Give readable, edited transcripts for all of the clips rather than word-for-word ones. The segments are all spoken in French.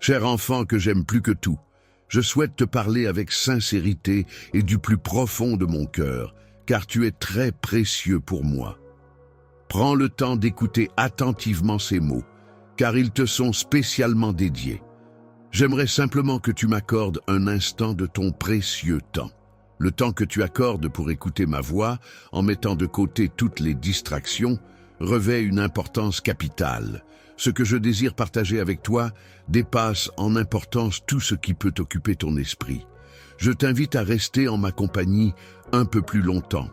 Cher enfant que j'aime plus que tout, je souhaite te parler avec sincérité et du plus profond de mon cœur, car tu es très précieux pour moi. Prends le temps d'écouter attentivement ces mots, car ils te sont spécialement dédiés. J'aimerais simplement que tu m'accordes un instant de ton précieux temps. Le temps que tu accordes pour écouter ma voix, en mettant de côté toutes les distractions, revêt une importance capitale. Ce que je désire partager avec toi dépasse en importance tout ce qui peut occuper ton esprit. Je t'invite à rester en ma compagnie un peu plus longtemps,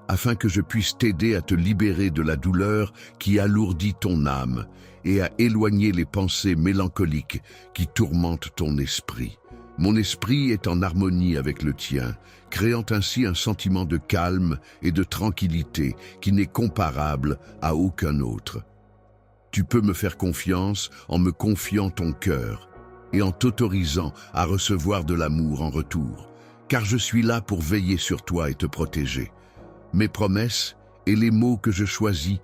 afin que je puisse t'aider à te libérer de la douleur qui alourdit ton âme et à éloigner les pensées mélancoliques qui tourmentent ton esprit. Mon esprit est en harmonie avec le tien, créant ainsi un sentiment de calme et de tranquillité qui n'est comparable à aucun autre. Tu peux me faire confiance en me confiant ton cœur et en t'autorisant à recevoir de l'amour en retour, car je suis là pour veiller sur toi et te protéger. Mes promesses et les mots que je choisis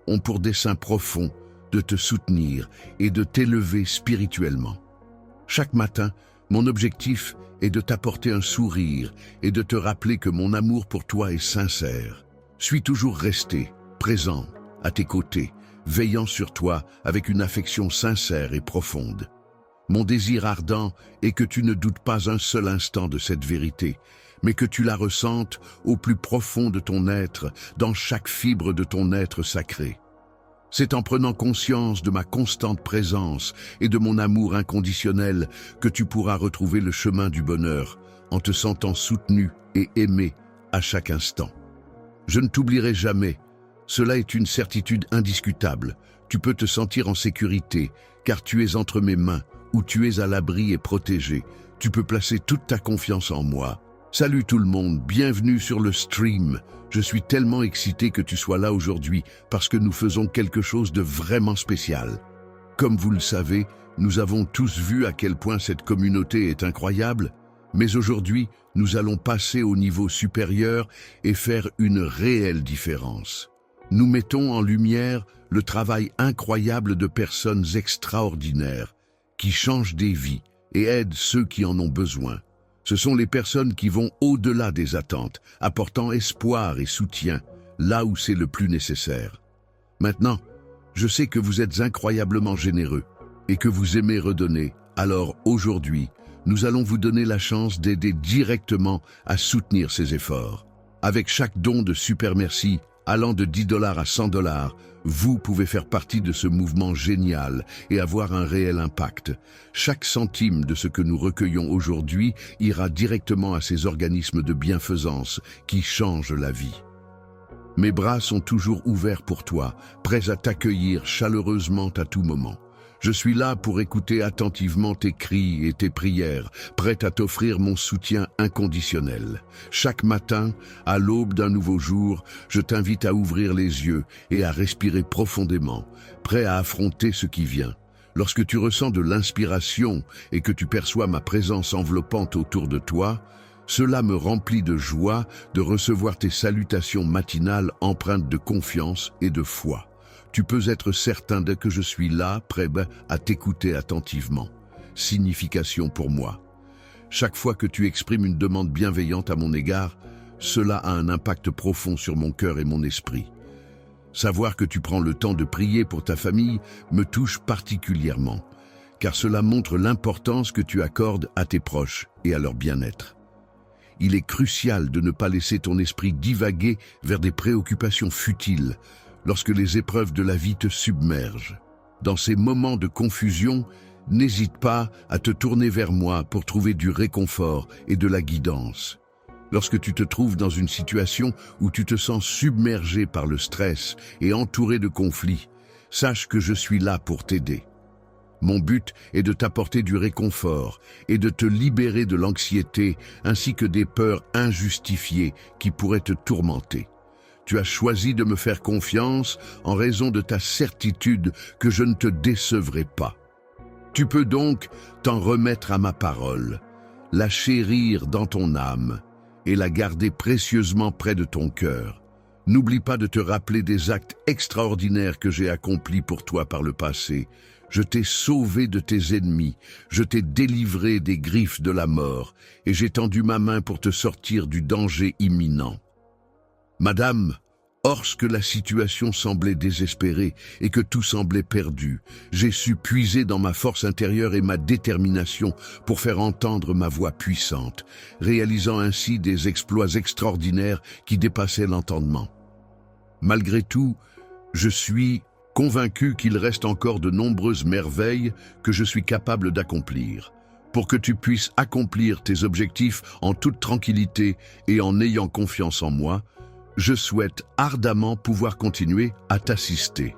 ont pour dessein profond de te soutenir et de t'élever spirituellement. Chaque matin, mon objectif est de t'apporter un sourire et de te rappeler que mon amour pour toi est sincère. Suis toujours resté, présent, à tes côtés, veillant sur toi avec une affection sincère et profonde. Mon désir ardent est que tu ne doutes pas un seul instant de cette vérité, mais que tu la ressentes au plus profond de ton être, dans chaque fibre de ton être sacré. C'est en prenant conscience de ma constante présence et de mon amour inconditionnel que tu pourras retrouver le chemin du bonheur, en te sentant soutenu et aimé à chaque instant. Je ne t'oublierai jamais. Cela est une certitude indiscutable. Tu peux te sentir en sécurité, car tu es entre mes mains, où tu es à l'abri et protégé. Tu peux placer toute ta confiance en moi. Salut tout le monde, bienvenue sur le stream. Je suis tellement excité que tu sois là aujourd'hui, parce que nous faisons quelque chose de vraiment spécial. Comme vous le savez, nous avons tous vu à quel point cette communauté est incroyable, mais aujourd'hui, nous allons passer au niveau supérieur et faire une réelle différence. Nous mettons en lumière le travail incroyable de personnes extraordinaires qui changent des vies et aident ceux qui en ont besoin. Ce sont les personnes qui vont au-delà des attentes, apportant espoir et soutien là où c'est le plus nécessaire. Maintenant, je sais que vous êtes incroyablement généreux et que vous aimez redonner. Alors aujourd'hui, nous allons vous donner la chance d'aider directement à soutenir ces efforts. Avec chaque don de Super Merci, allant de $10 à $100, vous pouvez faire partie de ce mouvement génial et avoir un réel impact. Chaque centime de ce que nous recueillons aujourd'hui ira directement à ces organismes de bienfaisance qui changent la vie. Mes bras sont toujours ouverts pour toi, prêts à t'accueillir chaleureusement à tout moment. Je suis là pour écouter attentivement tes cris et tes prières, prêt à t'offrir mon soutien inconditionnel. Chaque matin, à l'aube d'un nouveau jour, je t'invite à ouvrir les yeux et à respirer profondément, prêt à affronter ce qui vient. Lorsque tu ressens de l'inspiration et que tu perçois ma présence enveloppante autour de toi, cela me remplit de joie de recevoir tes salutations matinales empreintes de confiance et de foi. Tu peux être certain de que je suis là, prêt à t'écouter attentivement. Signification pour moi. Chaque fois que tu exprimes une demande bienveillante à mon égard, cela a un impact profond sur mon cœur et mon esprit. Savoir que tu prends le temps de prier pour ta famille me touche particulièrement, car cela montre l'importance que tu accordes à tes proches et à leur bien-être. Il est crucial de ne pas laisser ton esprit divaguer vers des préoccupations futiles, lorsque les épreuves de la vie te submergent. Dans ces moments de confusion, n'hésite pas à te tourner vers moi pour trouver du réconfort et de la guidance. Lorsque tu te trouves dans une situation où tu te sens submergé par le stress et entouré de conflits, sache que je suis là pour t'aider. Mon but est de t'apporter du réconfort et de te libérer de l'anxiété ainsi que des peurs injustifiées qui pourraient te tourmenter. Tu as choisi de me faire confiance en raison de ta certitude que je ne te décevrai pas. Tu peux donc t'en remettre à ma parole, la chérir dans ton âme et la garder précieusement près de ton cœur. N'oublie pas de te rappeler des actes extraordinaires que j'ai accomplis pour toi par le passé. Je t'ai sauvé de tes ennemis, je t'ai délivré des griffes de la mort, et j'ai tendu ma main pour te sortir du danger imminent. Madame, lorsque la situation semblait désespérée et que tout semblait perdu, j'ai su puiser dans ma force intérieure et ma détermination pour faire entendre ma voix puissante, réalisant ainsi des exploits extraordinaires qui dépassaient l'entendement. Malgré tout, je suis convaincu qu'il reste encore de nombreuses merveilles que je suis capable d'accomplir. Pour que tu puisses accomplir tes objectifs en toute tranquillité et en ayant confiance en moi, je souhaite ardemment pouvoir continuer à t'assister.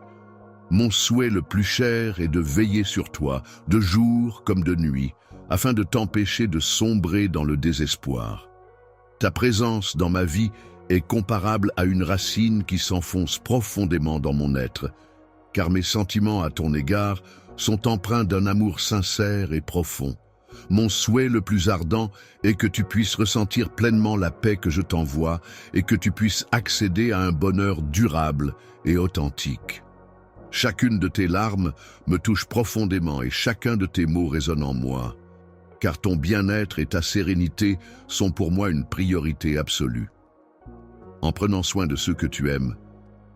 Mon souhait le plus cher est de veiller sur toi, de jour comme de nuit, afin de t'empêcher de sombrer dans le désespoir. Ta présence dans ma vie est comparable à une racine qui s'enfonce profondément dans mon être, car mes sentiments à ton égard sont empreints d'un amour sincère et profond. Mon souhait le plus ardent est que tu puisses ressentir pleinement la paix que je t'envoie et que tu puisses accéder à un bonheur durable et authentique. Chacune de tes larmes me touche profondément et chacun de tes mots résonne en moi, car ton bien-être et ta sérénité sont pour moi une priorité absolue. En prenant soin de ceux que tu aimes,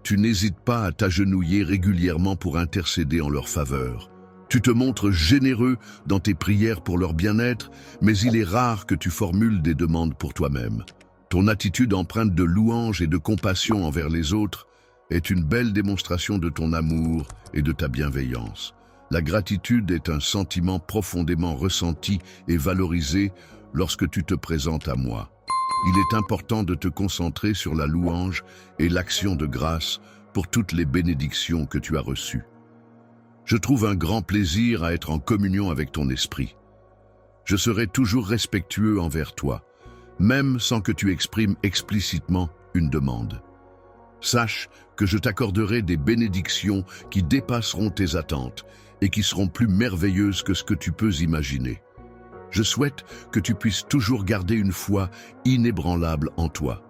tu n'hésites pas à t'agenouiller régulièrement pour intercéder en leur faveur. Tu te montres généreux dans tes prières pour leur bien-être, mais il est rare que tu formules des demandes pour toi-même. Ton attitude empreinte de louange et de compassion envers les autres est une belle démonstration de ton amour et de ta bienveillance. La gratitude est un sentiment profondément ressenti et valorisé lorsque tu te présentes à moi. Il est important de te concentrer sur la louange et l'action de grâce pour toutes les bénédictions que tu as reçues. Je trouve un grand plaisir à être en communion avec ton esprit. Je serai toujours respectueux envers toi, même sans que tu exprimes explicitement une demande. Sache que je t'accorderai des bénédictions qui dépasseront tes attentes et qui seront plus merveilleuses que ce que tu peux imaginer. Je souhaite que tu puisses toujours garder une foi inébranlable en toi.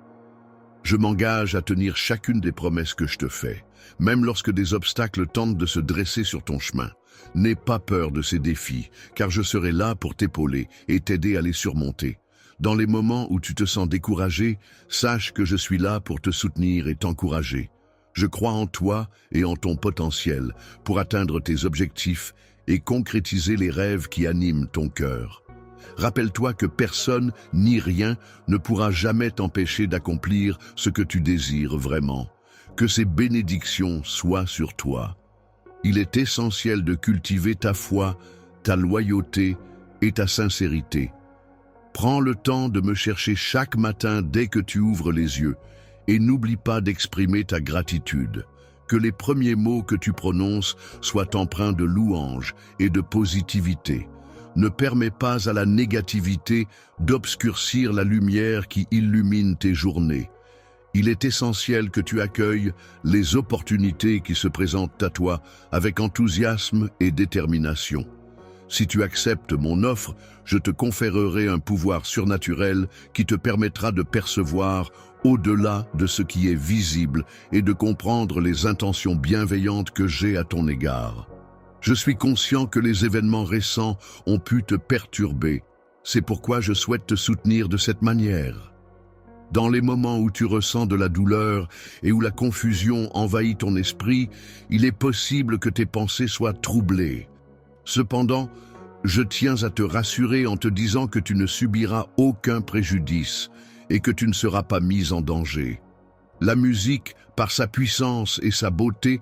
Je m'engage à tenir chacune des promesses que je te fais, même lorsque des obstacles tentent de se dresser sur ton chemin. N'aie pas peur de ces défis, car je serai là pour t'épauler et t'aider à les surmonter. Dans les moments où tu te sens découragé, sache que je suis là pour te soutenir et t'encourager. Je crois en toi et en ton potentiel pour atteindre tes objectifs et concrétiser les rêves qui animent ton cœur. Rappelle-toi que personne ni rien ne pourra jamais t'empêcher d'accomplir ce que tu désires vraiment. Que ces bénédictions soient sur toi. Il est essentiel de cultiver ta foi, ta loyauté et ta sincérité. Prends le temps de me chercher chaque matin dès que tu ouvres les yeux et n'oublie pas d'exprimer ta gratitude. Que les premiers mots que tu prononces soient empreints de louange et de positivité. Ne permets pas à la négativité d'obscurcir la lumière qui illumine tes journées. Il est essentiel que tu accueilles les opportunités qui se présentent à toi avec enthousiasme et détermination. Si tu acceptes mon offre, je te conférerai un pouvoir surnaturel qui te permettra de percevoir au-delà de ce qui est visible et de comprendre les intentions bienveillantes que j'ai à ton égard. Je suis conscient que les événements récents ont pu te perturber. C'est pourquoi je souhaite te soutenir de cette manière. Dans les moments où tu ressens de la douleur et où la confusion envahit ton esprit, il est possible que tes pensées soient troublées. Cependant, je tiens à te rassurer en te disant que tu ne subiras aucun préjudice et que tu ne seras pas mis en danger. La musique, par sa puissance et sa beauté,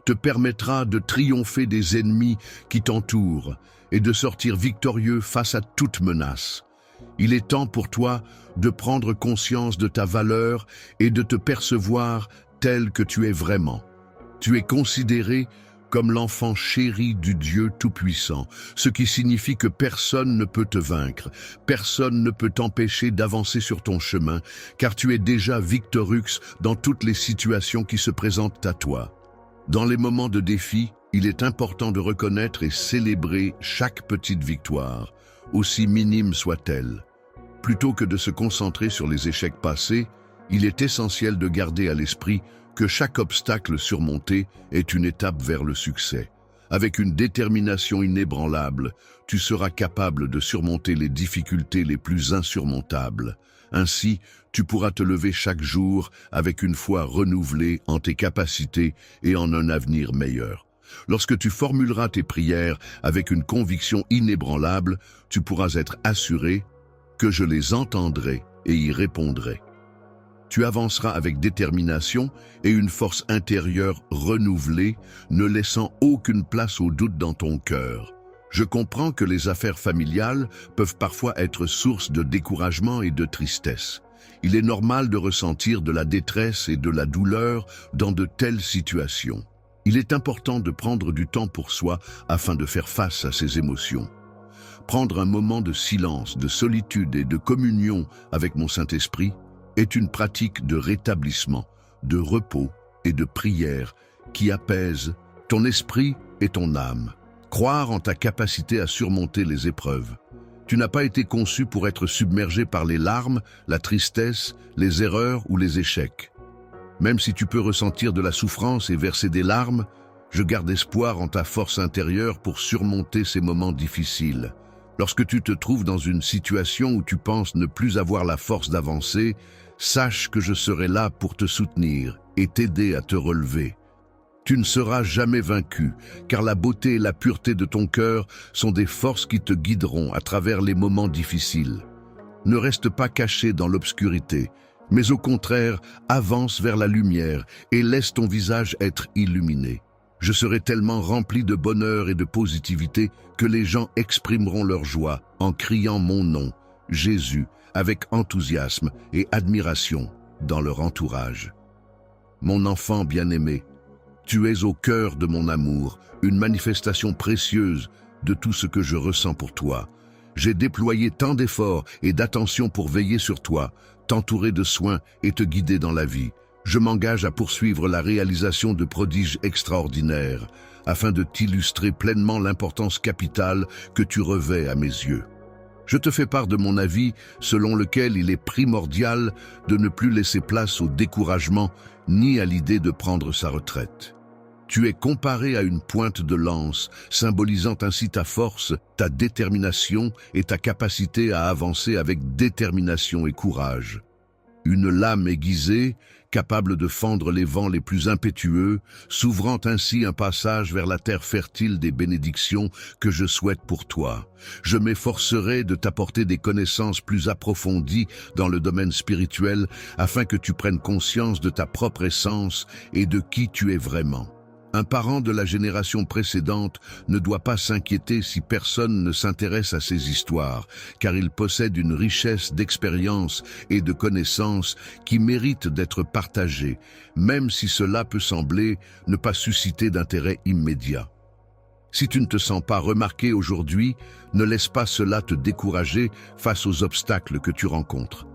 te permettra de triompher des ennemis qui t'entourent et de sortir victorieux face à toute menace. Il est temps pour toi de prendre conscience de ta valeur et de te percevoir tel que tu es vraiment. Tu es considéré comme l'enfant chéri du Dieu Tout-Puissant, ce qui signifie que personne ne peut te vaincre, personne ne peut t'empêcher d'avancer sur ton chemin, car tu es déjà victorux dans toutes les situations qui se présentent à toi. Dans les moments de défi, il est important de reconnaître et célébrer chaque petite victoire, aussi minime soit-elle. Plutôt que de se concentrer sur les échecs passés, il est essentiel de garder à l'esprit que chaque obstacle surmonté est une étape vers le succès. Avec une détermination inébranlable, tu seras capable de surmonter les difficultés les plus insurmontables. Ainsi, tu pourras te lever chaque jour avec une foi renouvelée en tes capacités et en un avenir meilleur. Lorsque tu formuleras tes prières avec une conviction inébranlable, tu pourras être assuré que je les entendrai et y répondrai. Tu avanceras avec détermination et une force intérieure renouvelée, ne laissant aucune place au doute dans ton cœur. Je comprends que les affaires familiales peuvent parfois être source de découragement et de tristesse. Il est normal de ressentir de la détresse et de la douleur dans de telles situations. Il est important de prendre du temps pour soi afin de faire face à ces émotions. Prendre un moment de silence, de solitude et de communion avec mon Saint-Esprit est une pratique de rétablissement, de repos et de prière qui apaise ton esprit et ton âme. Croire en ta capacité à surmonter les épreuves. Tu n'as pas été conçu pour être submergé par les larmes, la tristesse, les erreurs ou les échecs. Même si tu peux ressentir de la souffrance et verser des larmes, je garde espoir en ta force intérieure pour surmonter ces moments difficiles. Lorsque tu te trouves dans une situation où tu penses ne plus avoir la force d'avancer, sache que je serai là pour te soutenir et t'aider à te relever. Tu ne seras jamais vaincu, car la beauté et la pureté de ton cœur sont des forces qui te guideront à travers les moments difficiles. Ne reste pas caché dans l'obscurité, mais au contraire, avance vers la lumière et laisse ton visage être illuminé. Je serai tellement rempli de bonheur et de positivité que les gens exprimeront leur joie en criant mon nom, Jésus, avec enthousiasme et admiration dans leur entourage. Mon enfant bien-aimé, tu es au cœur de mon amour, une manifestation précieuse de tout ce que je ressens pour toi. J'ai déployé tant d'efforts et d'attention pour veiller sur toi, t'entourer de soins et te guider dans la vie. Je m'engage à poursuivre la réalisation de prodiges extraordinaires, afin de t'illustrer pleinement l'importance capitale que tu revêts à mes yeux. Je te fais part de mon avis selon lequel il est primordial de ne plus laisser place au découragement ni à l'idée de prendre sa retraite. Tu es comparé à une pointe de lance, symbolisant ainsi ta force, ta détermination et ta capacité à avancer avec détermination et courage. Une lame aiguisée, capable de fendre les vents les plus impétueux, s'ouvrant ainsi un passage vers la terre fertile des bénédictions que je souhaite pour toi. Je m'efforcerai de t'apporter des connaissances plus approfondies dans le domaine spirituel afin que tu prennes conscience de ta propre essence et de qui tu es vraiment. Un parent de la génération précédente ne doit pas s'inquiéter si personne ne s'intéresse à ces histoires, car il possède une richesse d'expérience et de connaissances qui mérite d'être partagée, même si cela peut sembler ne pas susciter d'intérêt immédiat. Si tu ne te sens pas remarqué aujourd'hui, ne laisse pas cela te décourager face aux obstacles que tu rencontres.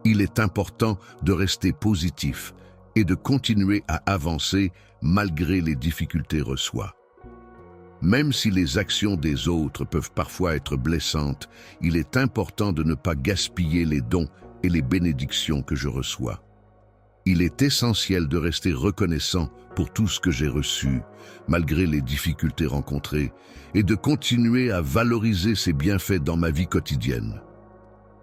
Il est important de rester positif et de continuer à avancer malgré les difficultés reçues. Même si les actions des autres peuvent parfois être blessantes, il est important de ne pas gaspiller les dons et les bénédictions que je reçois. Il est essentiel de rester reconnaissant pour tout ce que j'ai reçu, malgré les difficultés rencontrées, et de continuer à valoriser ces bienfaits dans ma vie quotidienne.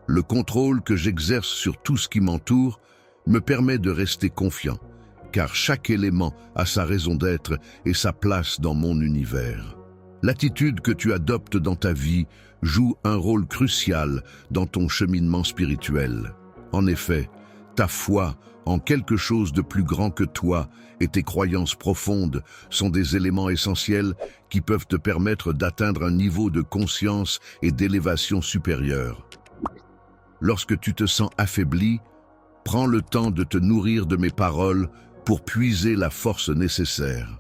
Le contrôle que j'exerce sur tout ce qui m'entoure me permet de rester confiant, car chaque élément a sa raison d'être et sa place dans mon univers. L'attitude que tu adoptes dans ta vie joue un rôle crucial dans ton cheminement spirituel. En effet, ta foi en quelque chose de plus grand que toi et tes croyances profondes sont des éléments essentiels qui peuvent te permettre d'atteindre un niveau de conscience et d'élévation supérieure. Lorsque tu te sens affaibli, prends le temps de te nourrir de mes paroles pour puiser la force nécessaire.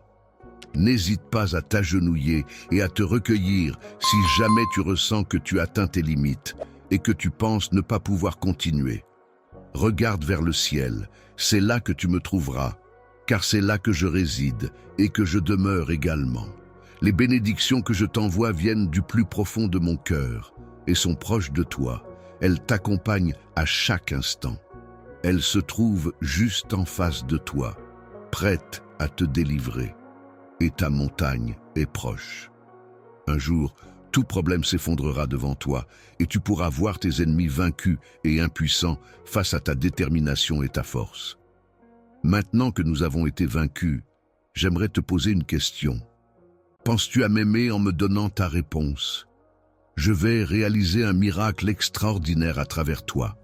N'hésite pas à t'agenouiller et à te recueillir si jamais tu ressens que tu atteins tes limites et que tu penses ne pas pouvoir continuer. Regarde vers le ciel, c'est là que tu me trouveras, car c'est là que je réside et que je demeure également. Les bénédictions que je t'envoie viennent du plus profond de mon cœur et sont proches de toi. Elles t'accompagnent à chaque instant. Elles se trouvent juste en face de toi, prêtes à te délivrer. et ta montagne est proche. Un jour, tout problème s'effondrera devant toi et tu pourras voir tes ennemis vaincus et impuissants face à ta détermination et ta force. Maintenant que nous avons été vaincus, j'aimerais te poser une question. Penses-tu à m'aimer en me donnant ta réponse? Je vais réaliser un miracle extraordinaire à travers toi.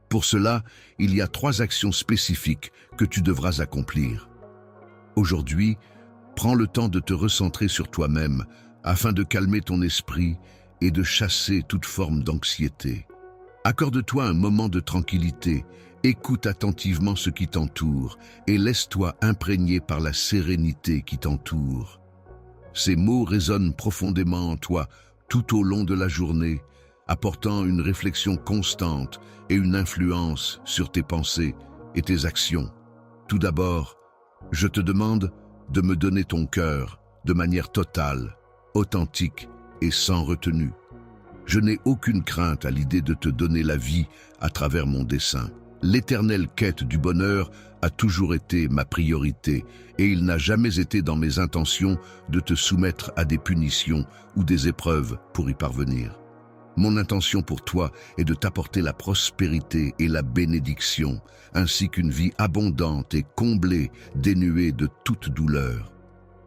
Pour cela, il y a 3 actions spécifiques que tu devras accomplir. Aujourd'hui, prends le temps de te recentrer sur toi-même afin de calmer ton esprit et de chasser toute forme d'anxiété. Accorde-toi un moment de tranquillité, écoute attentivement ce qui t'entoure et laisse-toi imprégner par la sérénité qui t'entoure. Ces mots résonnent profondément en toi tout au long de la journée, apportant une réflexion constante et une influence sur tes pensées et tes actions. Tout d'abord, je te demande de me donner ton cœur de manière totale, authentique et sans retenue. Je n'ai aucune crainte à l'idée de te donner la vie à travers mon dessein. L'éternelle quête du bonheur a toujours été ma priorité et il n'a jamais été dans mes intentions de te soumettre à des punitions ou des épreuves pour y parvenir. Mon intention pour toi est de t'apporter la prospérité et la bénédiction, ainsi qu'une vie abondante et comblée, dénuée de toute douleur.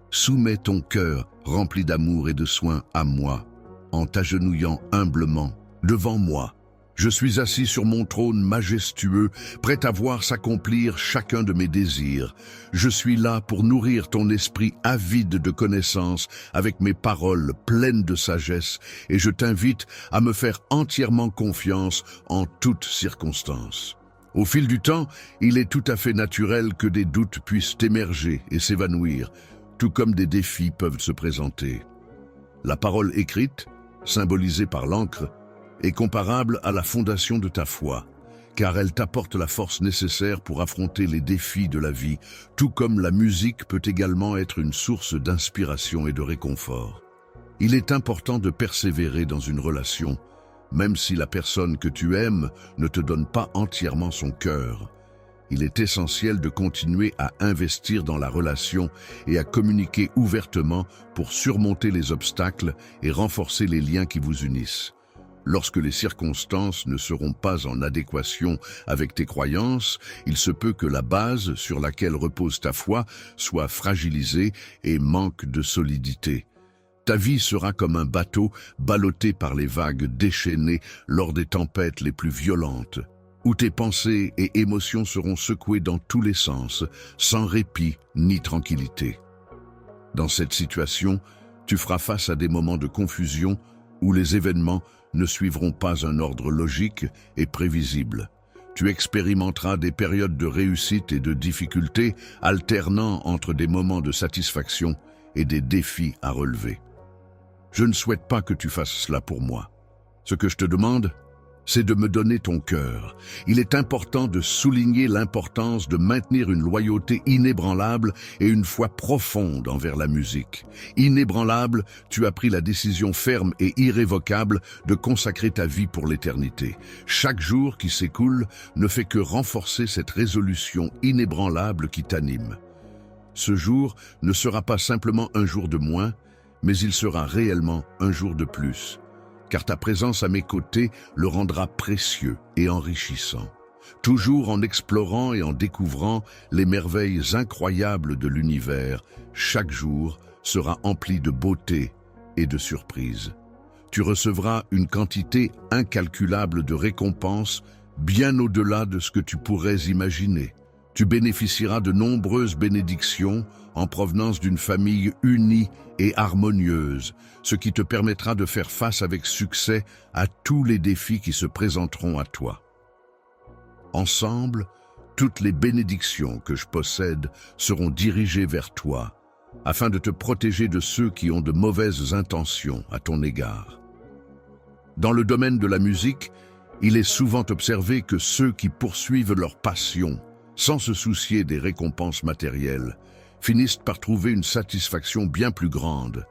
Soumets ton cœur rempli d'amour et de soins à moi, en t'agenouillant humblement devant moi. Je suis assis sur mon trône majestueux, prêt à voir s'accomplir chacun de mes désirs. Je suis là pour nourrir ton esprit avide de connaissances avec mes paroles pleines de sagesse et je t'invite à me faire entièrement confiance en toutes circonstances. Au fil du temps, il est tout à fait naturel que des doutes puissent émerger et s'évanouir, tout comme des défis peuvent se présenter. La parole écrite, symbolisée par l'encre, est comparable à la fondation de ta foi, car elle t'apporte la force nécessaire pour affronter les défis de la vie, tout comme la musique peut également être une source d'inspiration et de réconfort. Il est important de persévérer dans une relation, même si la personne que tu aimes ne te donne pas entièrement son cœur. Il est essentiel de continuer à investir dans la relation et à communiquer ouvertement pour surmonter les obstacles et renforcer les liens qui vous unissent. Lorsque les circonstances ne seront pas en adéquation avec tes croyances, il se peut que la base sur laquelle repose ta foi soit fragilisée et manque de solidité. Ta vie sera comme un bateau ballotté par les vagues déchaînées lors des tempêtes les plus violentes, où tes pensées et émotions seront secouées dans tous les sens, sans répit ni tranquillité. Dans cette situation, tu feras face à des moments de confusion où les événements ne suivront pas un ordre logique et prévisible. Tu expérimenteras des périodes de réussite et de difficulté, alternant entre des moments de satisfaction et des défis à relever. Je ne souhaite pas que tu fasses cela pour moi. Ce que je te demande, c'est de me donner ton cœur. Il est important de souligner l'importance de maintenir une loyauté inébranlable et une foi profonde envers la musique. Inébranlable, tu as pris la décision ferme et irrévocable de consacrer ta vie pour l'éternité. Chaque jour qui s'écoule ne fait que renforcer cette résolution inébranlable qui t'anime. Ce jour ne sera pas simplement un jour de moins, mais il sera réellement un jour de plus. Car ta présence à mes côtés le rendra précieux et enrichissant. Toujours en explorant et en découvrant les merveilles incroyables de l'univers, chaque jour sera empli de beauté et de surprises. Tu recevras une quantité incalculable de récompenses bien au-delà de ce que tu pourrais imaginer. Tu bénéficieras de nombreuses bénédictions en provenance d'une famille unie et harmonieuse, ce qui te permettra de faire face avec succès à tous les défis qui se présenteront à toi. Ensemble, toutes les bénédictions que je possède seront dirigées vers toi, afin de te protéger de ceux qui ont de mauvaises intentions à ton égard. Dans le domaine de la musique, il est souvent observé que ceux qui poursuivent leur passion, sans se soucier des récompenses matérielles, finissent par trouver une satisfaction bien plus grande,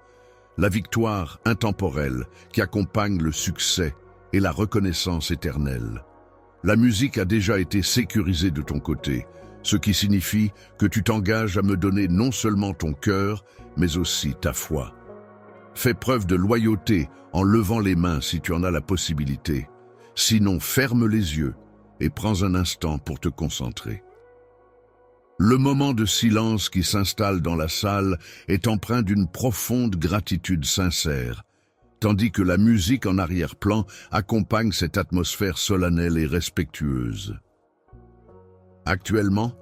la victoire intemporelle qui accompagne le succès et la reconnaissance éternelle. La musique a déjà été sécurisée de ton côté. ce qui signifie que tu t'engages à me donner non seulement ton cœur, mais aussi ta foi. Fais preuve de loyauté en levant les mains si tu en as la possibilité. Sinon, ferme les yeux et prends un instant pour te concentrer. Le moment de silence qui s'installe dans la salle est empreint d'une profonde gratitude sincère, tandis que la musique en arrière-plan accompagne cette atmosphère solennelle et respectueuse. Actuellement,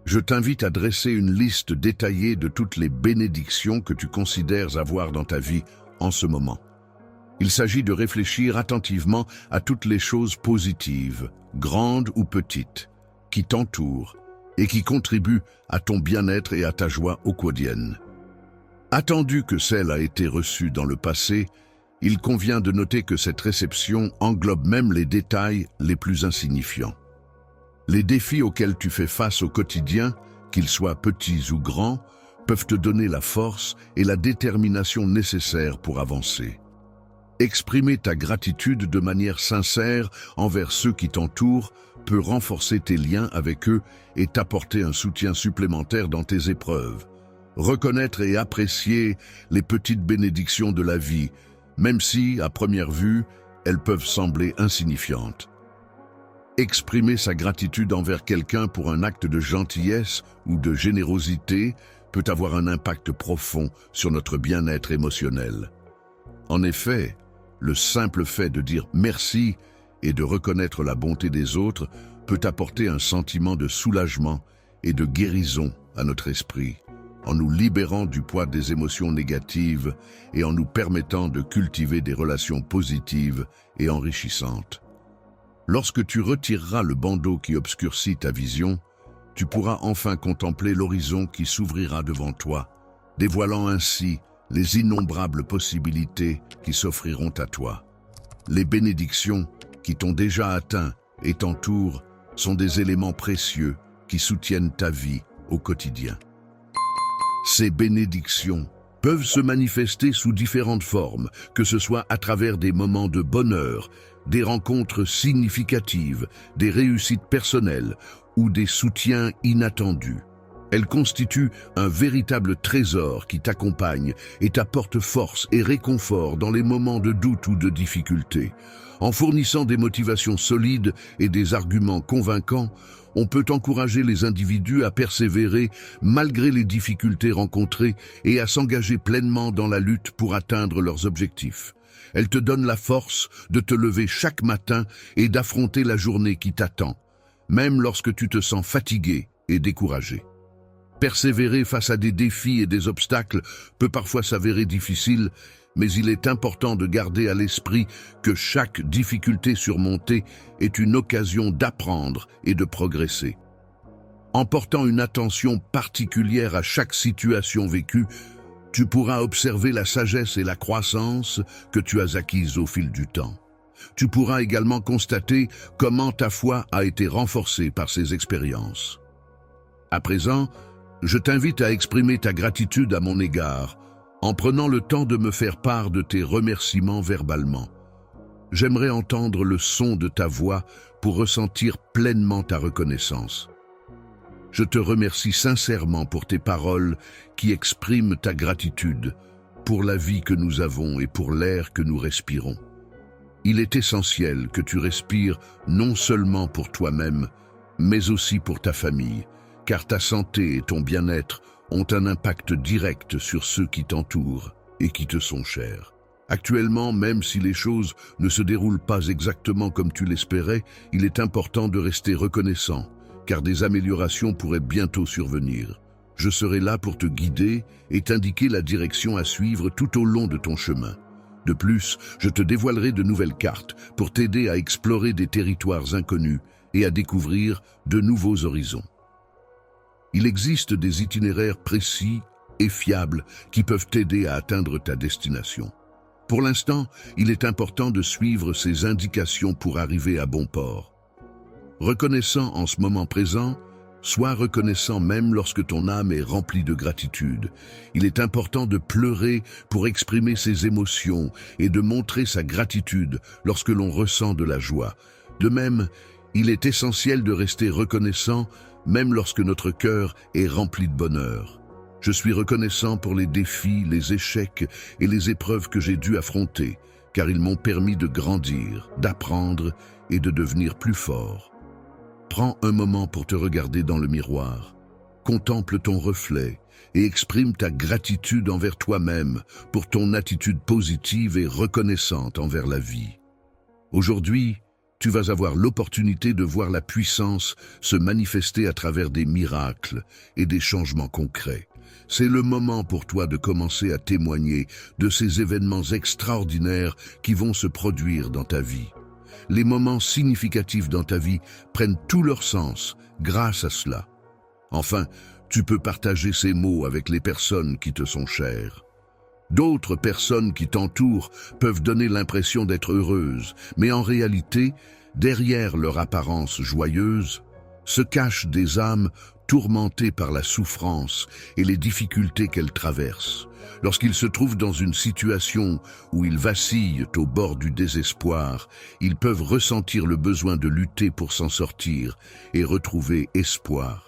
je t'invite à dresser une liste détaillée de toutes les bénédictions que tu considères avoir dans ta vie en ce moment. Il s'agit de réfléchir attentivement à toutes les choses positives, grandes ou petites, qui t'entourent et qui contribuent à ton bien-être et à ta joie quotidienne. Attendu que celle a été reçue dans le passé, il convient de noter que cette réception englobe même les détails les plus insignifiants. Les défis auxquels tu fais face au quotidien, qu'ils soient petits ou grands, peuvent te donner la force et la détermination nécessaires pour avancer. Exprimer ta gratitude de manière sincère envers ceux qui t'entourent peut renforcer tes liens avec eux et t'apporter un soutien supplémentaire dans tes épreuves. Reconnaître et apprécier les petites bénédictions de la vie, même si, à première vue, elles peuvent sembler insignifiantes. Exprimer sa gratitude envers quelqu'un pour un acte de gentillesse ou de générosité peut avoir un impact profond sur notre bien-être émotionnel. En effet, le simple fait de dire merci et de reconnaître la bonté des autres peut apporter un sentiment de soulagement et de guérison à notre esprit, en nous libérant du poids des émotions négatives et en nous permettant de cultiver des relations positives et enrichissantes. Lorsque tu retireras le bandeau qui obscurcit ta vision, tu pourras enfin contempler l'horizon qui s'ouvrira devant toi, dévoilant ainsi les innombrables possibilités qui s'offriront à toi. Les bénédictions qui t'ont déjà atteint et t'entourent sont des éléments précieux qui soutiennent ta vie au quotidien. Ces bénédictions peuvent se manifester sous différentes formes, que ce soit à travers des moments de bonheur, des rencontres significatives, des réussites personnelles ou des soutiens inattendus. Elles constituent un véritable trésor qui t'accompagne et t'apporte force et réconfort dans les moments de doute ou de difficulté. En fournissant des motivations solides et des arguments convaincants, on peut encourager les individus à persévérer malgré les difficultés rencontrées et à s'engager pleinement dans la lutte pour atteindre leurs objectifs. Elles te donnent la force de te lever chaque matin et d'affronter la journée qui t'attend, même lorsque tu te sens fatigué et découragé. Persévérer face à des défis et des obstacles peut parfois s'avérer difficile, mais il est important de garder à l'esprit que chaque difficulté surmontée est une occasion d'apprendre et de progresser. En portant une attention particulière à chaque situation vécue, tu pourras observer la sagesse et la croissance que tu as acquises au fil du temps. Tu pourras également constater comment ta foi a été renforcée par ces expériences. À présent, je t'invite à exprimer ta gratitude à mon égard, en prenant le temps de me faire part de tes remerciements verbalement. J'aimerais entendre le son de ta voix pour ressentir pleinement ta reconnaissance. Je te remercie sincèrement pour tes paroles qui expriment ta gratitude pour la vie que nous avons et pour l'air que nous respirons. Il est essentiel que tu respires non seulement pour toi-même, mais aussi pour ta famille, car ta santé et ton bien-être ont un impact direct sur ceux qui t'entourent et qui te sont chers. Actuellement, même si les choses ne se déroulent pas exactement comme tu l'espérais, il est important de rester reconnaissant, car des améliorations pourraient bientôt survenir. Je serai là pour te guider et t'indiquer la direction à suivre tout au long de ton chemin. De plus, je te dévoilerai de nouvelles cartes pour t'aider à explorer des territoires inconnus et à découvrir de nouveaux horizons. Il existe des itinéraires précis et fiables qui peuvent t'aider à atteindre ta destination. Pour l'instant, il est important de suivre ces indications pour arriver à bon port. Reconnaissant en ce moment présent, sois reconnaissant même lorsque ton âme est remplie de gratitude. Il est important de pleurer pour exprimer ses émotions et de montrer sa gratitude lorsque l'on ressent de la joie. De même, il est essentiel de rester reconnaissant même lorsque notre cœur est rempli de bonheur. Je suis reconnaissant pour les défis, les échecs et les épreuves que j'ai dû affronter, car ils m'ont permis de grandir, d'apprendre et de devenir plus fort. Prends un moment pour te regarder dans le miroir. Contemple ton reflet et exprime ta gratitude envers toi-même pour ton attitude positive et reconnaissante envers la vie. Aujourd'hui, tu vas avoir l'opportunité de voir la puissance se manifester à travers des miracles et des changements concrets. C'est le moment pour toi de commencer à témoigner de ces événements extraordinaires qui vont se produire dans ta vie. Les moments significatifs dans ta vie prennent tout leur sens grâce à cela. Enfin, tu peux partager ces mots avec les personnes qui te sont chères. D'autres personnes qui t'entourent peuvent donner l'impression d'être heureuses, mais en réalité, derrière leur apparence joyeuse, se cachent des âmes tourmentées par la souffrance et les difficultés qu'elles traversent. Lorsqu'ils se trouvent dans une situation où ils vacillent au bord du désespoir, ils peuvent ressentir le besoin de lutter pour s'en sortir et retrouver espoir.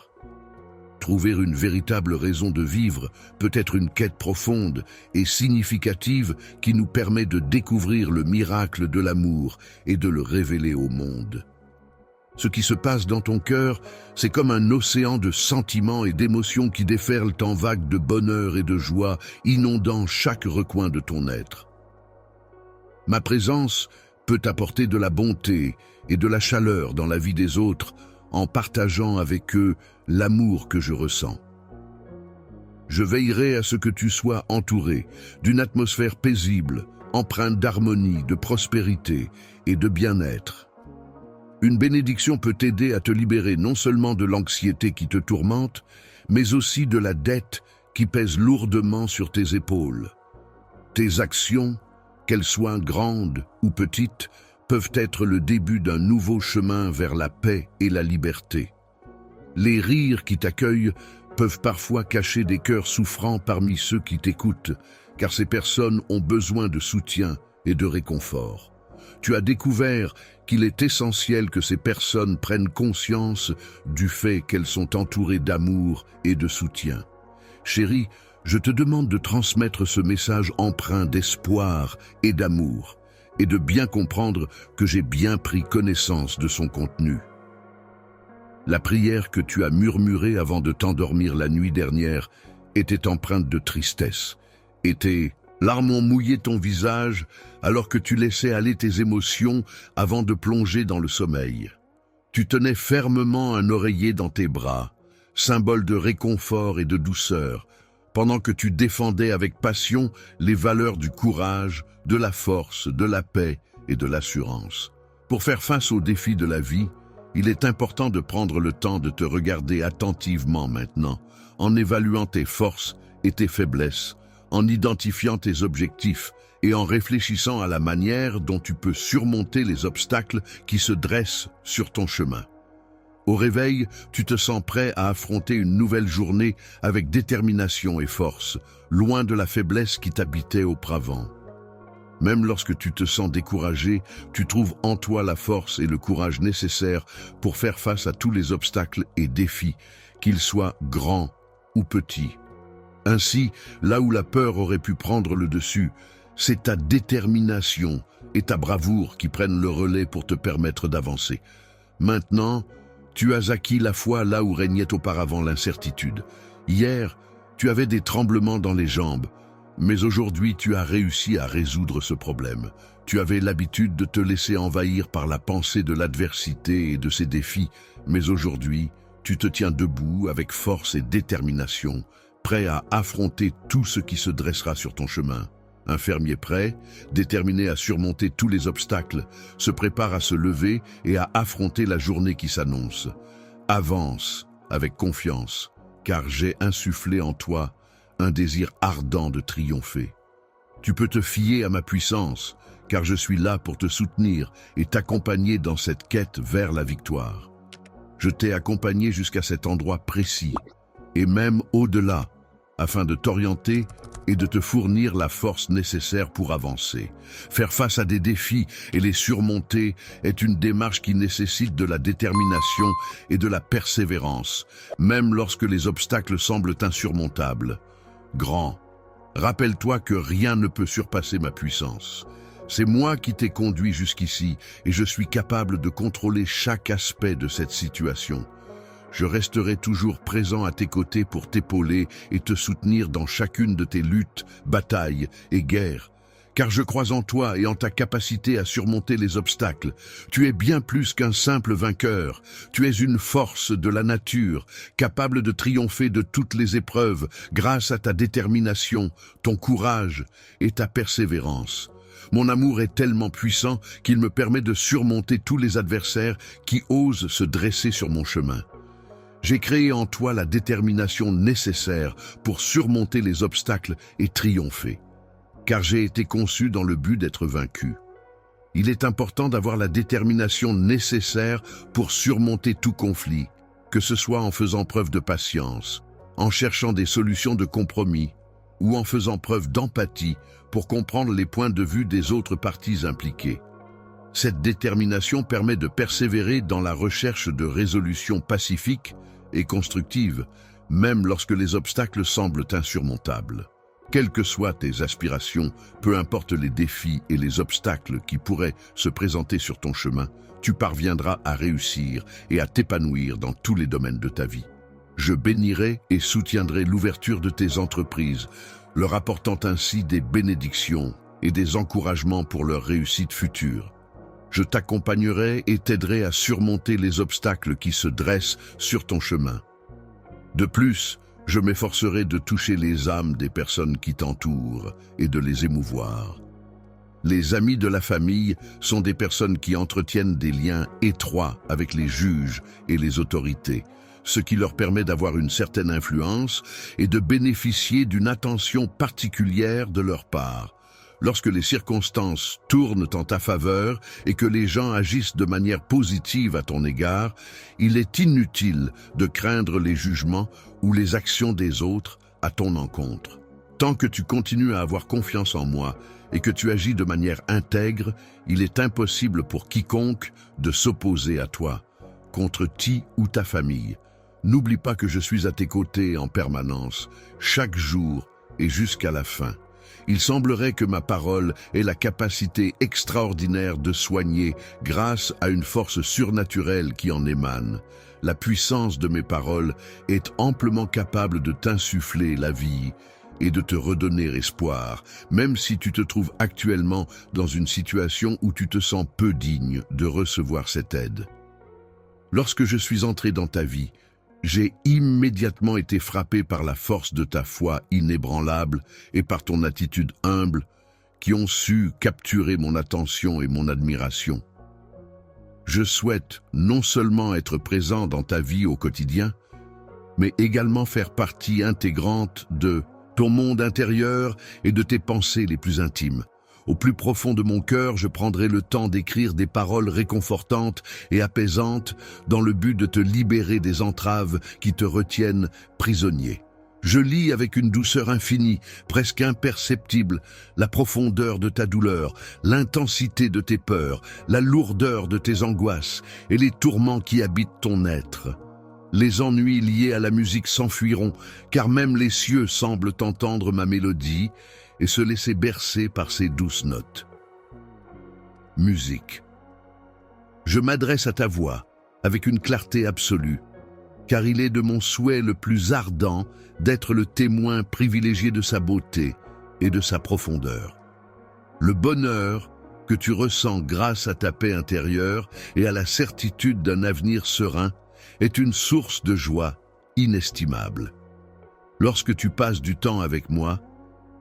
Trouver une véritable raison de vivre peut être une quête profonde et significative qui nous permet de découvrir le miracle de l'amour et de le révéler au monde. Ce qui se passe dans ton cœur, c'est comme un océan de sentiments et d'émotions qui déferlent en vagues de bonheur et de joie, inondant chaque recoin de ton être. Ma présence peut apporter de la bonté et de la chaleur dans la vie des autres, en partageant avec eux l'amour que je ressens. Je veillerai à ce que tu sois entouré d'une atmosphère paisible, empreinte d'harmonie, de prospérité et de bien-être. Une bénédiction peut t'aider à te libérer non seulement de l'anxiété qui te tourmente, mais aussi de la dette qui pèse lourdement sur tes épaules. Tes actions, qu'elles soient grandes ou petites, peuvent être le début d'un nouveau chemin vers la paix et la liberté. Les rires qui t'accueillent peuvent parfois cacher des cœurs souffrants parmi ceux qui t'écoutent, car ces personnes ont besoin de soutien et de réconfort. Tu as découvert qu'il est essentiel que ces personnes prennent conscience du fait qu'elles sont entourées d'amour et de soutien. Chérie, je te demande de transmettre ce message empreint d'espoir et d'amour, et de bien comprendre que j'ai bien pris connaissance de son contenu. La prière que tu as murmurée avant de t'endormir la nuit dernière était empreinte de tristesse, et tes larmes ont mouillé ton visage alors que tu laissais aller tes émotions avant de plonger dans le sommeil. Tu tenais fermement un oreiller dans tes bras, symbole de réconfort et de douceur, pendant que tu défendais avec passion les valeurs du courage, de la force, de la paix et de l'assurance. Pour faire face aux défis de la vie, il est important de prendre le temps de te regarder attentivement maintenant, en évaluant tes forces et tes faiblesses, en identifiant tes objectifs et en réfléchissant à la manière dont tu peux surmonter les obstacles qui se dressent sur ton chemin. Au réveil, tu te sens prêt à affronter une nouvelle journée avec détermination et force, loin de la faiblesse qui t'habitait auparavant. Même lorsque tu te sens découragé, tu trouves en toi la force et le courage nécessaires pour faire face à tous les obstacles et défis, qu'ils soient grands ou petits. Ainsi, là où la peur aurait pu prendre le dessus, c'est ta détermination et ta bravoure qui prennent le relais pour te permettre d'avancer. Maintenant, tu as acquis la foi là où régnait auparavant l'incertitude. Hier, tu avais des tremblements dans les jambes, mais aujourd'hui tu as réussi à résoudre ce problème. Tu avais l'habitude de te laisser envahir par la pensée de l'adversité et de ses défis, mais aujourd'hui, tu te tiens debout avec force et détermination, prêt à affronter tout ce qui se dressera sur ton chemin. Un fermier prêt, déterminé à surmonter tous les obstacles, se prépare à se lever et à affronter la journée qui s'annonce. Avance avec confiance, car j'ai insufflé en toi un désir ardent de triompher. Tu peux te fier à ma puissance, car je suis là pour te soutenir et t'accompagner dans cette quête vers la victoire. Je t'ai accompagné jusqu'à cet endroit précis, et même au-delà, afin de t'orienter et de te fournir la force nécessaire pour avancer. Faire face à des défis et les surmonter est une démarche qui nécessite de la détermination et de la persévérance, même lorsque les obstacles semblent insurmontables. Grand, rappelle-toi que rien ne peut surpasser ma puissance. C'est moi qui t'ai conduit jusqu'ici et je suis capable de contrôler chaque aspect de cette situation. Je resterai toujours présent à tes côtés pour t'épauler et te soutenir dans chacune de tes luttes, batailles et guerres. Car je crois en toi et en ta capacité à surmonter les obstacles. Tu es bien plus qu'un simple vainqueur. Tu es une force de la nature, capable de triompher de toutes les épreuves grâce à ta détermination, ton courage et ta persévérance. Mon amour est tellement puissant qu'il me permet de surmonter tous les adversaires qui osent se dresser sur mon chemin. J'ai créé en toi la détermination nécessaire pour surmonter les obstacles et triompher. Car j'ai été conçu dans le but d'être vaincu. Il est important d'avoir la détermination nécessaire pour surmonter tout conflit, que ce soit en faisant preuve de patience, en cherchant des solutions de compromis, ou en faisant preuve d'empathie pour comprendre les points de vue des autres parties impliquées. Cette détermination permet de persévérer dans la recherche de résolutions pacifiques et constructives, même lorsque les obstacles semblent insurmontables. Quelles que soient tes aspirations, peu importe les défis et les obstacles qui pourraient se présenter sur ton chemin, tu parviendras à réussir et à t'épanouir dans tous les domaines de ta vie. Je bénirai et soutiendrai l'ouverture de tes entreprises, leur apportant ainsi des bénédictions et des encouragements pour leur réussite future. Je t'accompagnerai et t'aiderai à surmonter les obstacles qui se dressent sur ton chemin. De plus, je m'efforcerai de toucher les âmes des personnes qui t'entourent et de les émouvoir. Les amis de la famille sont des personnes qui entretiennent des liens étroits avec les juges et les autorités, ce qui leur permet d'avoir une certaine influence et de bénéficier d'une attention particulière de leur part. Lorsque les circonstances tournent en ta faveur et que les gens agissent de manière positive à ton égard, il est inutile de craindre les jugements ou les actions des autres à ton encontre. Tant que tu continues à avoir confiance en moi et que tu agis de manière intègre, il est impossible pour quiconque de s'opposer à toi, contre ti ou ta famille. N'oublie pas que je suis à tes côtés en permanence, chaque jour et jusqu'à la fin. Il semblerait que ma parole ait la capacité extraordinaire de soigner grâce à une force surnaturelle qui en émane. La puissance de mes paroles est amplement capable de t'insuffler la vie et de te redonner espoir, même si tu te trouves actuellement dans une situation où tu te sens peu digne de recevoir cette aide. Lorsque je suis entré dans ta vie, j'ai immédiatement été frappé par la force de ta foi inébranlable et par ton attitude humble qui ont su capturer mon attention et mon admiration. Je souhaite non seulement être présent dans ta vie au quotidien, mais également faire partie intégrante de ton monde intérieur et de tes pensées les plus intimes. Au plus profond de mon cœur, je prendrai le temps d'écrire des paroles réconfortantes et apaisantes dans le but de te libérer des entraves qui te retiennent prisonnier. Je lis avec une douceur infinie, presque imperceptible, la profondeur de ta douleur, l'intensité de tes peurs, la lourdeur de tes angoisses et les tourments qui habitent ton être. Les ennuis liés à la musique s'enfuiront, car même les cieux semblent entendre ma mélodie et se laisser bercer par ses douces notes. Musique. Je m'adresse à ta voix avec une clarté absolue, car il est de mon souhait le plus ardent d'être le témoin privilégié de sa beauté et de sa profondeur. Le bonheur que tu ressens grâce à ta paix intérieure et à la certitude d'un avenir serein est une source de joie inestimable. Lorsque tu passes du temps avec moi,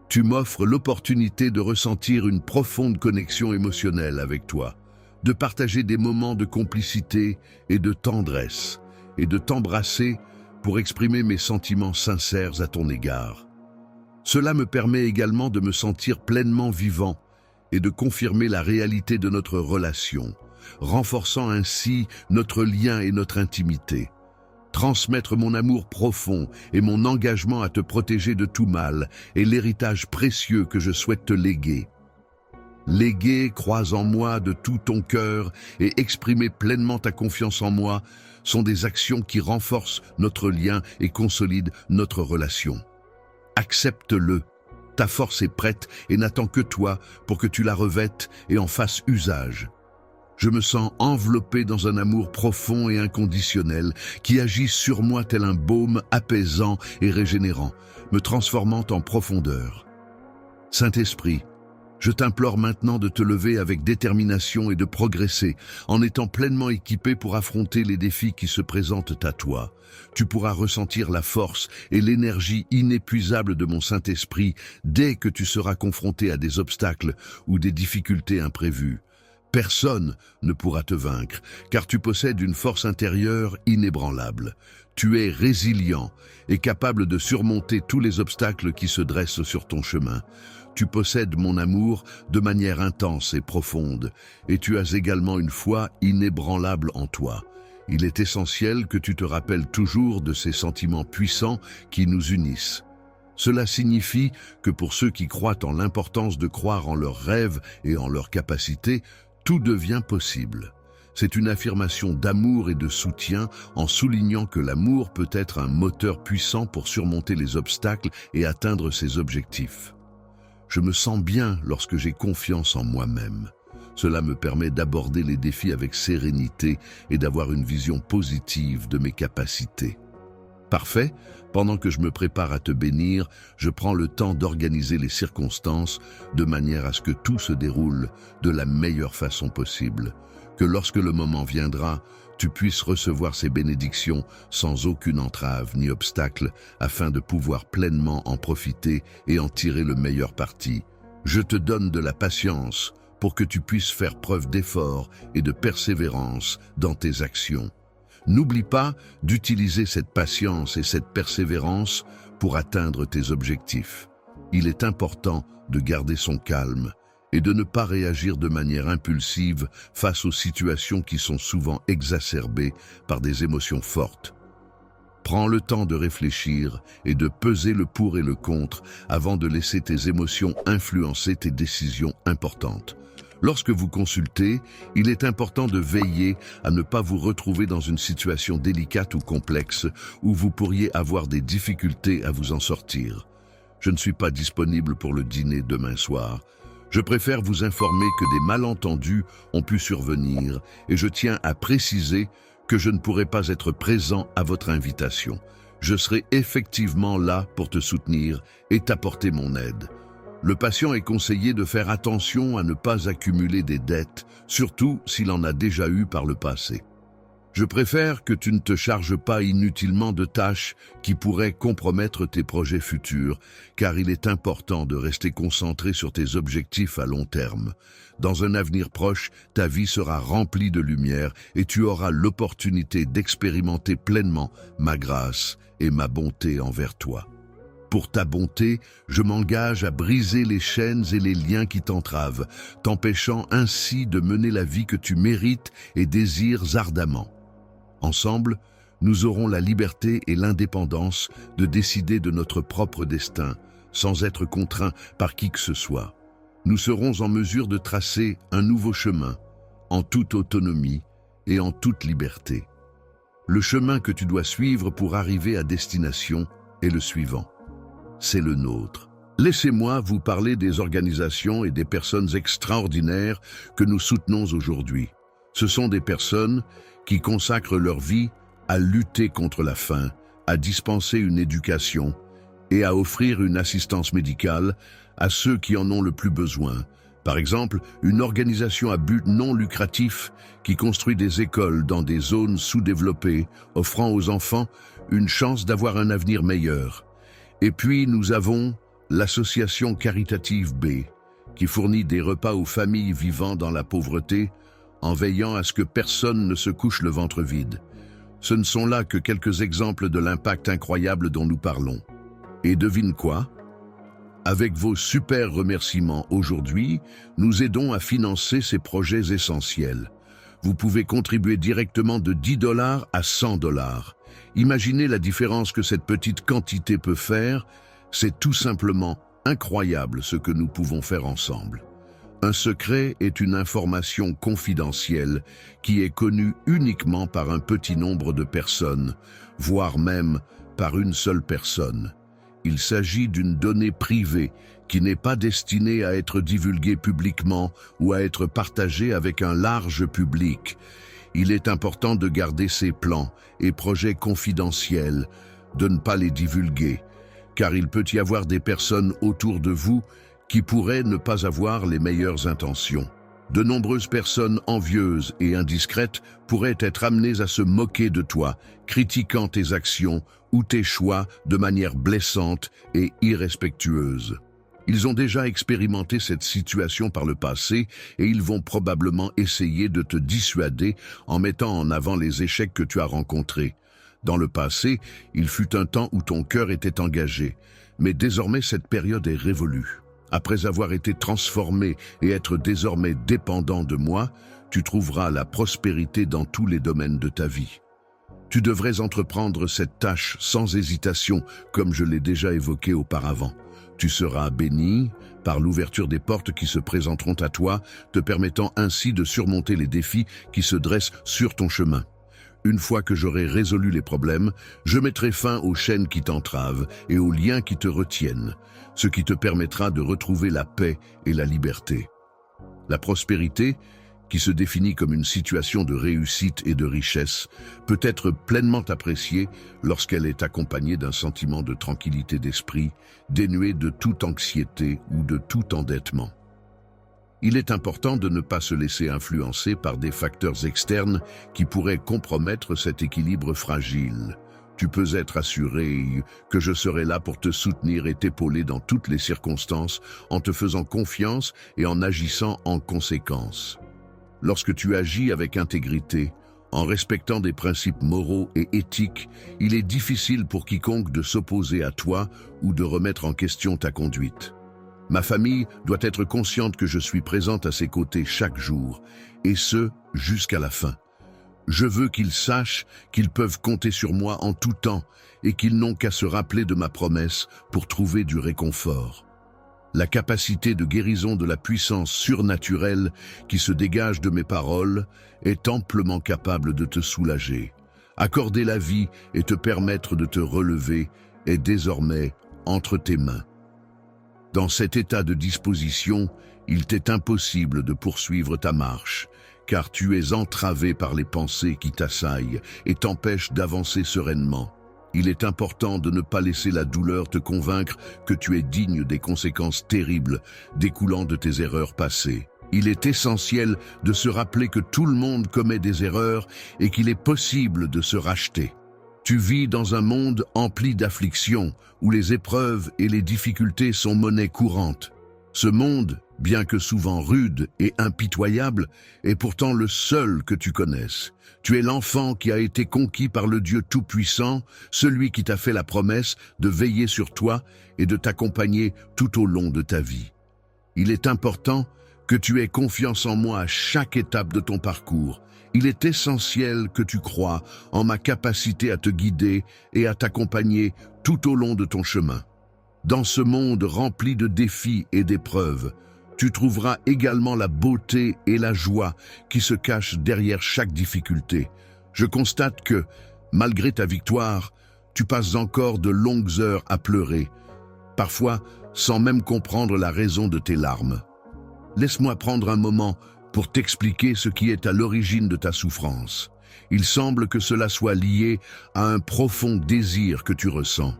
tu m'offres l'opportunité de ressentir une profonde connexion émotionnelle avec toi, de partager des moments de complicité et de tendresse, et de t'embrasser pour exprimer mes sentiments sincères à ton égard. Cela me permet également de me sentir pleinement vivant et de confirmer la réalité de notre relation, renforçant ainsi notre lien et notre intimité. transmettre mon amour profond et mon engagement à te protéger de tout mal est l'héritage précieux que je souhaite te léguer. Léguer, crois en moi de tout ton cœur et exprimer pleinement ta confiance en moi sont des actions qui renforcent notre lien et consolident notre relation. Accepte-le. Ta force est prête et n'attend que toi pour que tu la revêtes et en fasses usage. Je me sens enveloppé dans un amour profond et inconditionnel qui agit sur moi tel un baume apaisant et régénérant, me transformant en profondeur. Saint-Esprit, je t'implore maintenant de te lever avec détermination et de progresser, en étant pleinement équipé pour affronter les défis qui se présentent à toi. Tu pourras ressentir la force et l'énergie inépuisable de mon Saint-Esprit dès que tu seras confronté à des obstacles ou des difficultés imprévues. Personne ne pourra te vaincre, car tu possèdes une force intérieure inébranlable. Tu es résilient et capable de surmonter tous les obstacles qui se dressent sur ton chemin. Tu possèdes mon amour de manière intense et profonde, et tu as également une foi inébranlable en toi. Il est essentiel que tu te rappelles toujours de ces sentiments puissants qui nous unissent. Cela signifie que pour ceux qui croient en l'importance de croire en leurs rêves et en leurs capacités, tout devient possible. C'est une affirmation d'amour et de soutien en soulignant que l'amour peut être un moteur puissant pour surmonter les obstacles et atteindre ses objectifs. Je me sens bien lorsque j'ai confiance en moi-même. Cela me permet d'aborder les défis avec sérénité et d'avoir une vision positive de mes capacités. Parfait, pendant que je me prépare à te bénir, je prends le temps d'organiser les circonstances de manière à ce que tout se déroule de la meilleure façon possible. Que lorsque le moment viendra, tu puisses recevoir ces bénédictions sans aucune entrave ni obstacle afin de pouvoir pleinement en profiter et en tirer le meilleur parti. Je te donne de la patience pour que tu puisses faire preuve d'effort et de persévérance dans tes actions. N'oublie pas d'utiliser cette patience et cette persévérance pour atteindre tes objectifs. Il est important de garder son calme et de ne pas réagir de manière impulsive face aux situations qui sont souvent exacerbées par des émotions fortes. Prends le temps de réfléchir et de peser le pour et le contre avant de laisser tes émotions influencer tes décisions importantes. Lorsque vous consultez, il est important de veiller à ne pas vous retrouver dans une situation délicate ou complexe où vous pourriez avoir des difficultés à vous en sortir. Je ne suis pas disponible pour le dîner demain soir. Je préfère vous informer que des malentendus ont pu survenir et je tiens à préciser que je ne pourrai pas être présent à votre invitation. Je serai effectivement là pour te soutenir et t'apporter mon aide. Le patient est conseillé de faire attention à ne pas accumuler des dettes, surtout s'il en a déjà eu par le passé. Je préfère que tu ne te charges pas inutilement de tâches qui pourraient compromettre tes projets futurs, car il est important de rester concentré sur tes objectifs à long terme. Dans un avenir proche, ta vie sera remplie de lumière et tu auras l'opportunité d'expérimenter pleinement ma grâce et ma bonté envers toi. Pour ta bonté, je m'engage à briser les chaînes et les liens qui t'entravent, t'empêchant ainsi de mener la vie que tu mérites et désires ardemment. Ensemble, nous aurons la liberté et l'indépendance de décider de notre propre destin, sans être contraints par qui que ce soit. Nous serons en mesure de tracer un nouveau chemin, en toute autonomie et en toute liberté. Le chemin que tu dois suivre pour arriver à destination est le suivant. C'est le nôtre. Laissez-moi vous parler des organisations et des personnes extraordinaires que nous soutenons aujourd'hui. Ce sont des personnes qui consacrent leur vie à lutter contre la faim, à dispenser une éducation et à offrir une assistance médicale à ceux qui en ont le plus besoin. Par exemple, une organisation à but non lucratif qui construit des écoles dans des zones sous-développées, offrant aux enfants une chance d'avoir un avenir meilleur. Et puis nous avons l'association caritative B, qui fournit des repas aux familles vivant dans la pauvreté, en veillant à ce que personne ne se couche le ventre vide. Ce ne sont là que quelques exemples de l'impact incroyable dont nous parlons. Et devine quoi? Avec vos super remerciements aujourd'hui, nous aidons à financer ces projets essentiels. Vous pouvez contribuer directement de $10 à $100. Imaginez la différence que cette petite quantité peut faire. C'est tout simplement incroyable ce que nous pouvons faire ensemble. Un secret est une information confidentielle qui est connue uniquement par un petit nombre de personnes, voire même par une seule personne. Il s'agit d'une donnée privée qui n'est pas destinée à être divulguée publiquement ou à être partagée avec un large public. Il est important de garder ces plans et projets confidentiels, de ne pas les divulguer, car il peut y avoir des personnes autour de vous qui pourraient ne pas avoir les meilleures intentions. De nombreuses personnes envieuses et indiscrètes pourraient être amenées à se moquer de toi, critiquant tes actions ou tes choix de manière blessante et irrespectueuse. Ils ont déjà expérimenté cette situation par le passé et ils vont probablement essayer de te dissuader en mettant en avant les échecs que tu as rencontrés. Dans le passé, il fut un temps où ton cœur était engagé, mais désormais cette période est révolue. Après avoir été transformé et être désormais dépendant de moi, tu trouveras la prospérité dans tous les domaines de ta vie. Tu devrais entreprendre cette tâche sans hésitation, comme je l'ai déjà évoqué auparavant. Tu seras béni par l'ouverture des portes qui se présenteront à toi, te permettant ainsi de surmonter les défis qui se dressent sur ton chemin. Une fois que j'aurai résolu les problèmes, je mettrai fin aux chaînes qui t'entravent et aux liens qui te retiennent, ce qui te permettra de retrouver la paix et la liberté. La prospérité, qui se définit comme une situation de réussite et de richesse, peut être pleinement appréciée lorsqu'elle est accompagnée d'un sentiment de tranquillité d'esprit, dénué de toute anxiété ou de tout endettement. Il est important de ne pas se laisser influencer par des facteurs externes qui pourraient compromettre cet équilibre fragile. Tu peux être assuré que je serai là pour te soutenir et t'épauler dans toutes les circonstances en te faisant confiance et en agissant en conséquence. Lorsque tu agis avec intégrité, en respectant des principes moraux et éthiques, il est difficile pour quiconque de s'opposer à toi ou de remettre en question ta conduite. Ma famille doit être consciente que je suis présente à ses côtés chaque jour, et ce, jusqu'à la fin. Je veux qu'ils sachent qu'ils peuvent compter sur moi en tout temps et qu'ils n'ont qu'à se rappeler de ma promesse pour trouver du réconfort. La capacité de guérison de la puissance surnaturelle qui se dégage de mes paroles est amplement capable de te soulager. Accorder la vie et te permettre de te relever est désormais entre tes mains. Dans cet état de disposition, il t'est impossible de poursuivre ta marche, car tu es entravé par les pensées qui t'assaillent et t'empêchent d'avancer sereinement. Il est important de ne pas laisser la douleur te convaincre que tu es digne des conséquences terribles découlant de tes erreurs passées. Il est essentiel de se rappeler que tout le monde commet des erreurs et qu'il est possible de se racheter. Tu vis dans un monde empli d'afflictions, où les épreuves et les difficultés sont monnaie courante. Ce monde, bien que souvent rude et impitoyable, est pourtant le seul que tu connaisses. Tu es l'enfant qui a été conquis par le Dieu Tout-Puissant, celui qui t'a fait la promesse de veiller sur toi et de t'accompagner tout au long de ta vie. Il est important que tu aies confiance en moi à chaque étape de ton parcours. Il est essentiel que tu crois en ma capacité à te guider et à t'accompagner tout au long de ton chemin. Dans ce monde rempli de défis et d'épreuves, tu trouveras également la beauté et la joie qui se cachent derrière chaque difficulté. Je constate que, malgré ta victoire, tu passes encore de longues heures à pleurer, parfois sans même comprendre la raison de tes larmes. Laisse-moi prendre un moment pour t'expliquer ce qui est à l'origine de ta souffrance. Il semble que cela soit lié à un profond désir que tu ressens.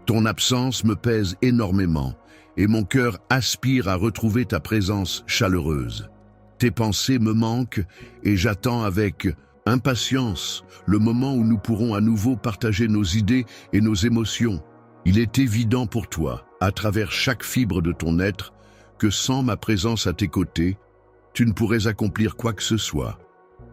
Ton absence me pèse énormément et mon cœur aspire à retrouver ta présence chaleureuse. Tes pensées me manquent et j'attends avec impatience le moment où nous pourrons à nouveau partager nos idées et nos émotions. Il est évident pour toi, à travers chaque fibre de ton être, que sans ma présence à tes côtés, tu ne pourrais accomplir quoi que ce soit.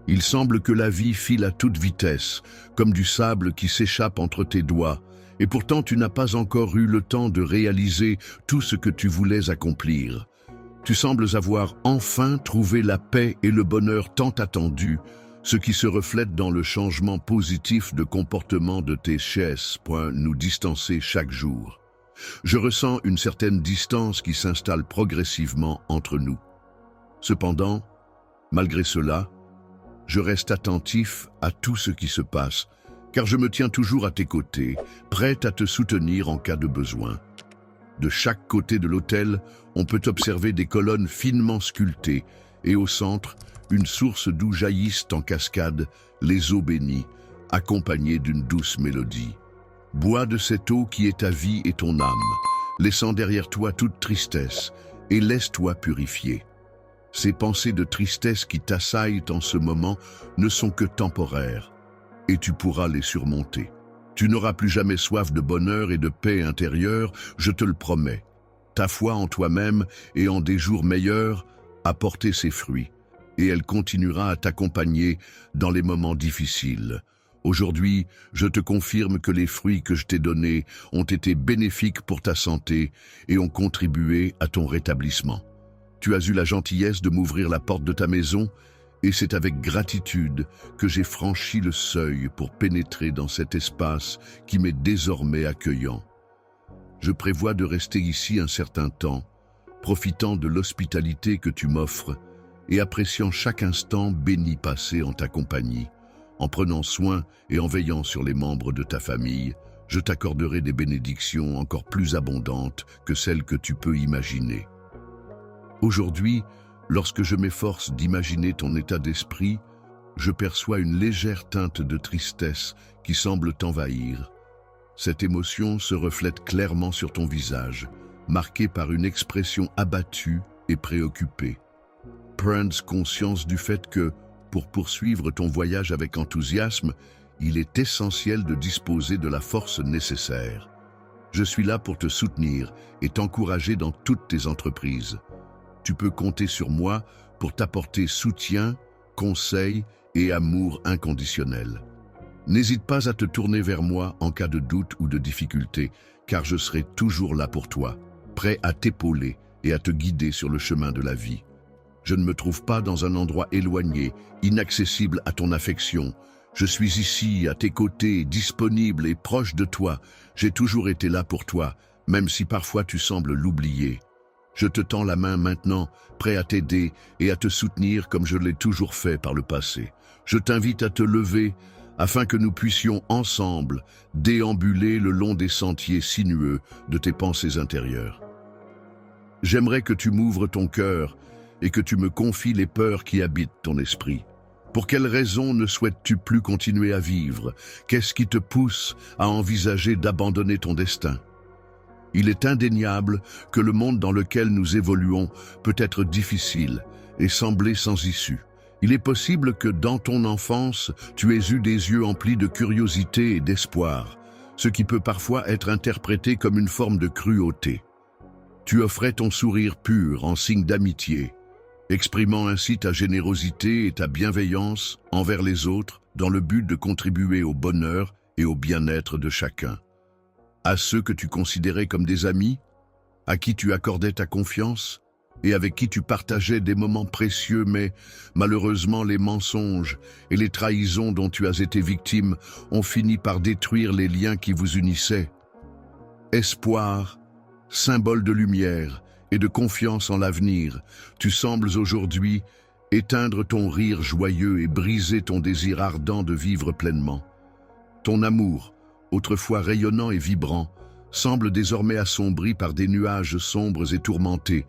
Il semble que la vie file à toute vitesse, comme du sable qui s'échappe entre tes doigts, et pourtant tu n'as pas encore eu le temps de réaliser tout ce que tu voulais accomplir. Tu sembles avoir enfin trouvé la paix et le bonheur tant attendus, ce qui se reflète dans le changement positif de comportement de tes chaises, nous distancer chaque jour. Je ressens une certaine distance qui s'installe progressivement entre nous. Cependant, malgré cela, je reste attentif à tout ce qui se passe, car je me tiens toujours à tes côtés, prête à te soutenir en cas de besoin. De chaque côté de l'autel, on peut observer des colonnes finement sculptées, et au centre, une source d'où jaillissent en cascade les eaux bénies, accompagnées d'une douce mélodie. Bois de cette eau qui est ta vie et ton âme, laissant derrière toi toute tristesse, et laisse-toi purifier. Ces pensées de tristesse qui t'assaillent en ce moment ne sont que temporaires, et tu pourras les surmonter. Tu n'auras plus jamais soif de bonheur et de paix intérieure, je te le promets. Ta foi en toi-même et en des jours meilleurs a porté ses fruits, et elle continuera à t'accompagner dans les moments difficiles. Aujourd'hui, je te confirme que les fruits que je t'ai donnés ont été bénéfiques pour ta santé et ont contribué à ton rétablissement. Tu as eu la gentillesse de m'ouvrir la porte de ta maison, et c'est avec gratitude que j'ai franchi le seuil pour pénétrer dans cet espace qui m'est désormais accueillant. Je prévois de rester ici un certain temps, profitant de l'hospitalité que tu m'offres et appréciant chaque instant béni passé en ta compagnie. En prenant soin et en veillant sur les membres de ta famille, je t'accorderai des bénédictions encore plus abondantes que celles que tu peux imaginer. Aujourd'hui, lorsque je m'efforce d'imaginer ton état d'esprit, je perçois une légère teinte de tristesse qui semble t'envahir. Cette émotion se reflète clairement sur ton visage, marquée par une expression abattue et préoccupée. Prends conscience du fait que, pour poursuivre ton voyage avec enthousiasme, il est essentiel de disposer de la force nécessaire. Je suis là pour te soutenir et t'encourager dans toutes tes entreprises. Tu peux compter sur moi pour t'apporter soutien, conseils et amour inconditionnel. N'hésite pas à te tourner vers moi en cas de doute ou de difficulté, car je serai toujours là pour toi, prêt à t'épauler et à te guider sur le chemin de la vie. Je ne me trouve pas dans un endroit éloigné, inaccessible à ton affection. Je suis ici, à tes côtés, disponible et proche de toi. J'ai toujours été là pour toi, même si parfois tu sembles l'oublier. Je te tends la main maintenant, prêt à t'aider et à te soutenir comme je l'ai toujours fait par le passé. Je t'invite à te lever afin que nous puissions ensemble déambuler le long des sentiers sinueux de tes pensées intérieures. J'aimerais que tu m'ouvres ton cœur et que tu me confies les peurs qui habitent ton esprit. Pour quelles raisons ne souhaites-tu plus continuer à vivre? Qu'est-ce qui te pousse à envisager d'abandonner ton destin? Il est indéniable que le monde dans lequel nous évoluons peut être difficile et sembler sans issue. Il est possible que dans ton enfance, tu aies eu des yeux emplis de curiosité et d'espoir, ce qui peut parfois être interprété comme une forme de cruauté. Tu offrais ton sourire pur en signe d'amitié, exprimant ainsi ta générosité et ta bienveillance envers les autres dans le but de contribuer au bonheur et au bien-être de chacun. À ceux que tu considérais comme des amis, à qui tu accordais ta confiance et avec qui tu partageais des moments précieux, mais malheureusement les mensonges et les trahisons dont tu as été victime ont fini par détruire les liens qui vous unissaient. Espoir, symbole de lumière et de confiance en l'avenir, tu sembles aujourd'hui éteindre ton rire joyeux et briser ton désir ardent de vivre pleinement. Ton amour, autrefois rayonnant et vibrant, semble désormais assombri par des nuages sombres et tourmentés,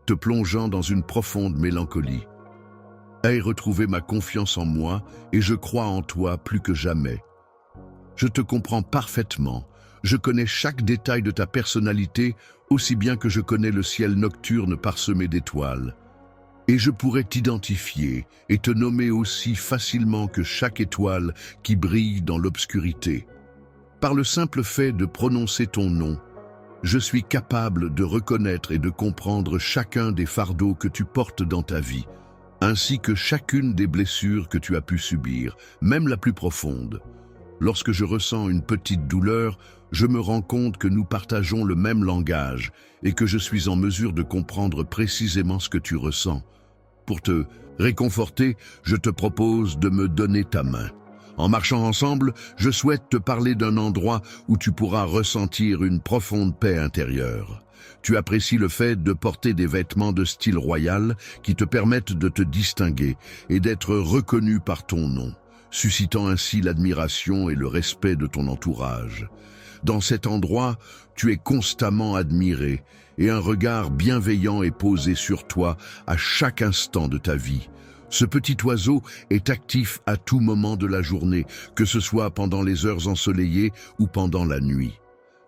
te plongeant dans une profonde mélancolie. Aie retrouvé ma confiance en moi et je crois en toi plus que jamais. Je te comprends parfaitement, je connais chaque détail de ta personnalité aussi bien que je connais le ciel nocturne parsemé d'étoiles. Et je pourrais t'identifier et te nommer aussi facilement que chaque étoile qui brille dans l'obscurité. Par le simple fait de prononcer ton nom, je suis capable de reconnaître et de comprendre chacun des fardeaux que tu portes dans ta vie, ainsi que chacune des blessures que tu as pu subir, même la plus profonde. Lorsque je ressens une petite douleur, je me rends compte que nous partageons le même langage et que je suis en mesure de comprendre précisément ce que tu ressens. Pour te Réconforté, je te propose de me donner ta main. En marchant ensemble, je souhaite te parler d'un endroit où tu pourras ressentir une profonde paix intérieure. Tu apprécies le fait de porter des vêtements de style royal qui te permettent de te distinguer et d'être reconnu par ton nom, suscitant ainsi l'admiration et le respect de ton entourage. Dans cet endroit, tu es constamment admiré et un regard bienveillant est posé sur toi à chaque instant de ta vie. Ce petit oiseau est actif à tout moment de la journée, que ce soit pendant les heures ensoleillées ou pendant la nuit.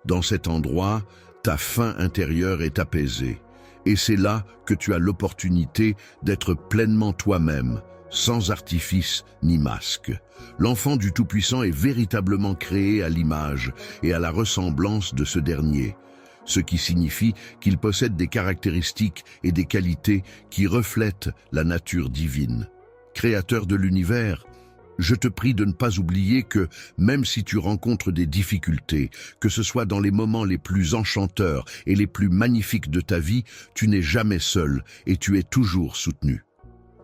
Dans cet endroit, ta faim intérieure est apaisée, et c'est là que tu as l'opportunité d'être pleinement toi-même, sans artifice ni masque. L'enfant du Tout-Puissant est véritablement créé à l'image et à la ressemblance de ce dernier, ce qui signifie qu'il possède des caractéristiques et des qualités qui reflètent la nature divine. Créateur de l'univers, je te prie de ne pas oublier que, même si tu rencontres des difficultés, que ce soit dans les moments les plus enchanteurs et les plus magnifiques de ta vie, tu n'es jamais seul et tu es toujours soutenu.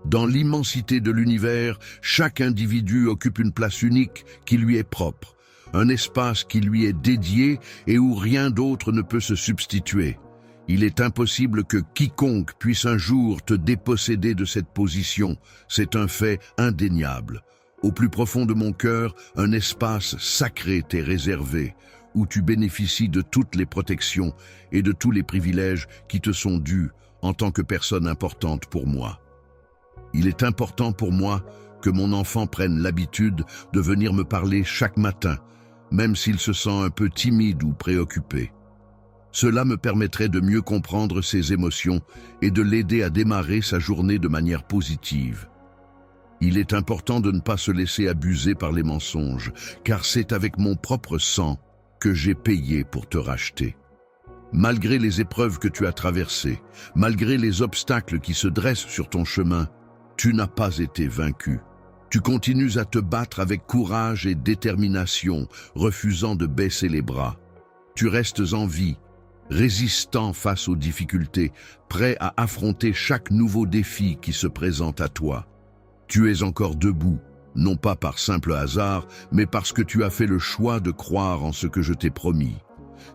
Dans l'immensité de l'univers, chaque individu occupe une place unique qui lui est propre, un espace qui lui est dédié et où rien d'autre ne peut se substituer. Il est impossible que quiconque puisse un jour te déposséder de cette position, c'est un fait indéniable. Au plus profond de mon cœur, un espace sacré t'est réservé, où tu bénéficies de toutes les protections et de tous les privilèges qui te sont dus en tant que personne importante pour moi. Il est important pour moi que mon enfant prenne l'habitude de venir me parler chaque matin, même s'il se sent un peu timide ou préoccupé. Cela me permettrait de mieux comprendre ses émotions et de l'aider à démarrer sa journée de manière positive. Il est important de ne pas se laisser abuser par les mensonges, car c'est avec mon propre sang que j'ai payé pour te racheter. Malgré les épreuves que tu as traversées, malgré les obstacles qui se dressent sur ton chemin, tu n'as pas été vaincu. Tu continues à te battre avec courage et détermination, refusant de baisser les bras. Tu restes en vie, résistant face aux difficultés, prêt à affronter chaque nouveau défi qui se présente à toi. Tu es encore debout, non pas par simple hasard, mais parce que tu as fait le choix de croire en ce que je t'ai promis.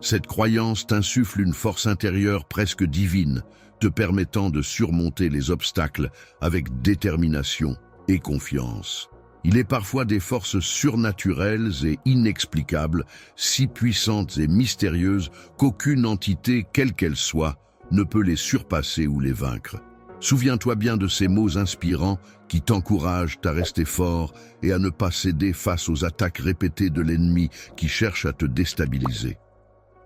Cette croyance t'insuffle une force intérieure presque divine, te permettant de surmonter les obstacles avec détermination et confiance. Il est parfois des forces surnaturelles et inexplicables, si puissantes et mystérieuses qu'aucune entité, quelle qu'elle soit, ne peut les surpasser ou les vaincre. Souviens-toi bien de ces mots inspirants qui t'encouragent à rester fort et à ne pas céder face aux attaques répétées de l'ennemi qui cherche à te déstabiliser.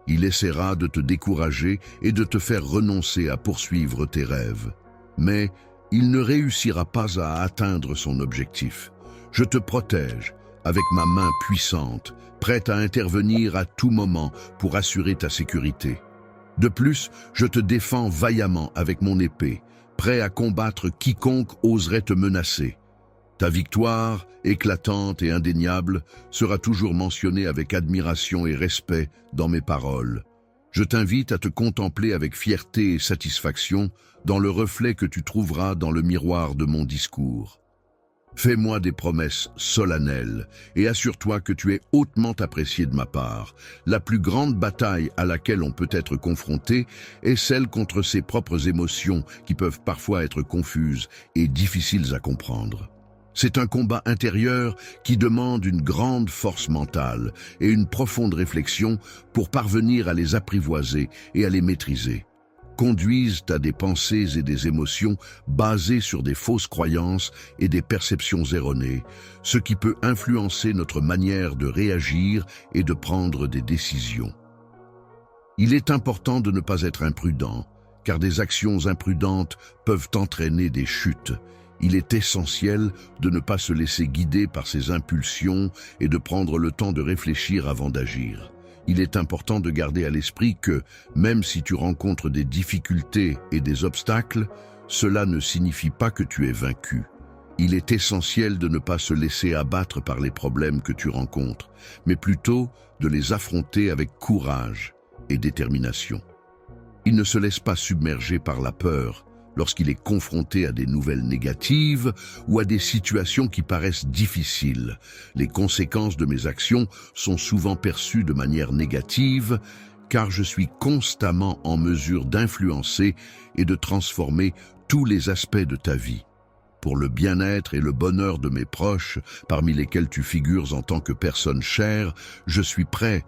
Il essaiera de te décourager et de te faire renoncer à poursuivre tes rêves. Mais il ne réussira pas à atteindre son objectif. Je te protège avec ma main puissante, prête à intervenir à tout moment pour assurer ta sécurité. De plus, je te défends vaillamment avec mon épée, prêt à combattre quiconque oserait te menacer. Ta victoire, éclatante et indéniable, sera toujours mentionnée avec admiration et respect dans mes paroles. Je t'invite à te contempler avec fierté et satisfaction dans le reflet que tu trouveras dans le miroir de mon discours. Fais-moi des promesses solennelles et assure-toi que tu es hautement apprécié de ma part. La plus grande bataille à laquelle on peut être confronté est celle contre ses propres émotions qui peuvent parfois être confuses et difficiles à comprendre. C'est un combat intérieur qui demande une grande force mentale et une profonde réflexion pour parvenir à les apprivoiser et à les maîtriser. Conduisent à des pensées et des émotions basées sur des fausses croyances et des perceptions erronées, ce qui peut influencer notre manière de réagir et de prendre des décisions. Il est important de ne pas être imprudent, car des actions imprudentes peuvent entraîner des chutes. Il est essentiel de ne pas se laisser guider par ses impulsions et de prendre le temps de réfléchir avant d'agir. Il est important de garder à l'esprit que, même si tu rencontres des difficultés et des obstacles, cela ne signifie pas que tu es vaincu. Il est essentiel de ne pas se laisser abattre par les problèmes que tu rencontres, mais plutôt de les affronter avec courage et détermination. Il ne se laisse pas submerger par la peur, lorsqu'il est confronté à des nouvelles négatives ou à des situations qui paraissent difficiles. Les conséquences de mes actions sont souvent perçues de manière négative, car je suis constamment en mesure d'influencer et de transformer tous les aspects de ta vie. Pour le bien-être et le bonheur de mes proches, parmi lesquels tu figures en tant que personne chère, je suis prêt,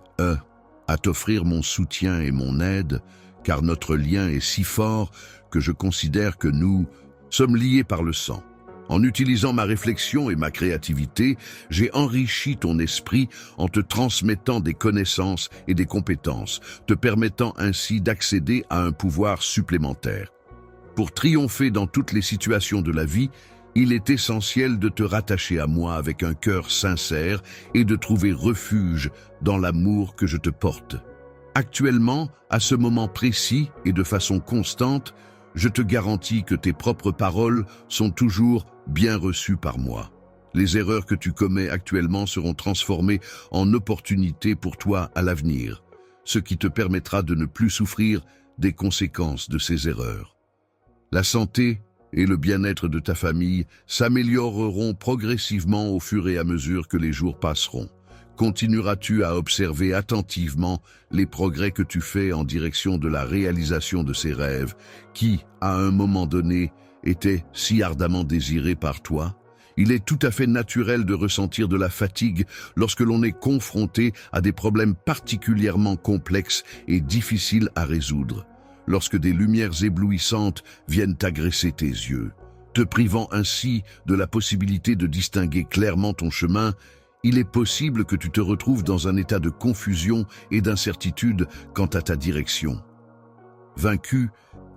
à t'offrir mon soutien et mon aide, car notre lien est si fort que je considère que nous sommes liés par le sang. En utilisant ma réflexion et ma créativité, j'ai enrichi ton esprit en te transmettant des connaissances et des compétences, te permettant ainsi d'accéder à un pouvoir supplémentaire. Pour triompher dans toutes les situations de la vie, il est essentiel de te rattacher à moi avec un cœur sincère et de trouver refuge dans l'amour que je te porte. Actuellement, à ce moment précis et de façon constante, je te garantis que tes propres paroles sont toujours bien reçues par moi. Les erreurs que tu commets actuellement seront transformées en opportunités pour toi à l'avenir, ce qui te permettra de ne plus souffrir des conséquences de ces erreurs. La santé et le bien-être de ta famille s'amélioreront progressivement au fur et à mesure que les jours passeront. Continueras-tu à observer attentivement les progrès que tu fais en direction de la réalisation de ces rêves qui, à un moment donné, étaient si ardemment désirés par toi? Il est tout à fait naturel de ressentir de la fatigue lorsque l'on est confronté à des problèmes particulièrement complexes et difficiles à résoudre. Lorsque des lumières éblouissantes viennent agresser tes yeux, te privant ainsi de la possibilité de distinguer clairement ton chemin, il est possible que tu te retrouves dans un état de confusion et d'incertitude quant à ta direction. Vaincu,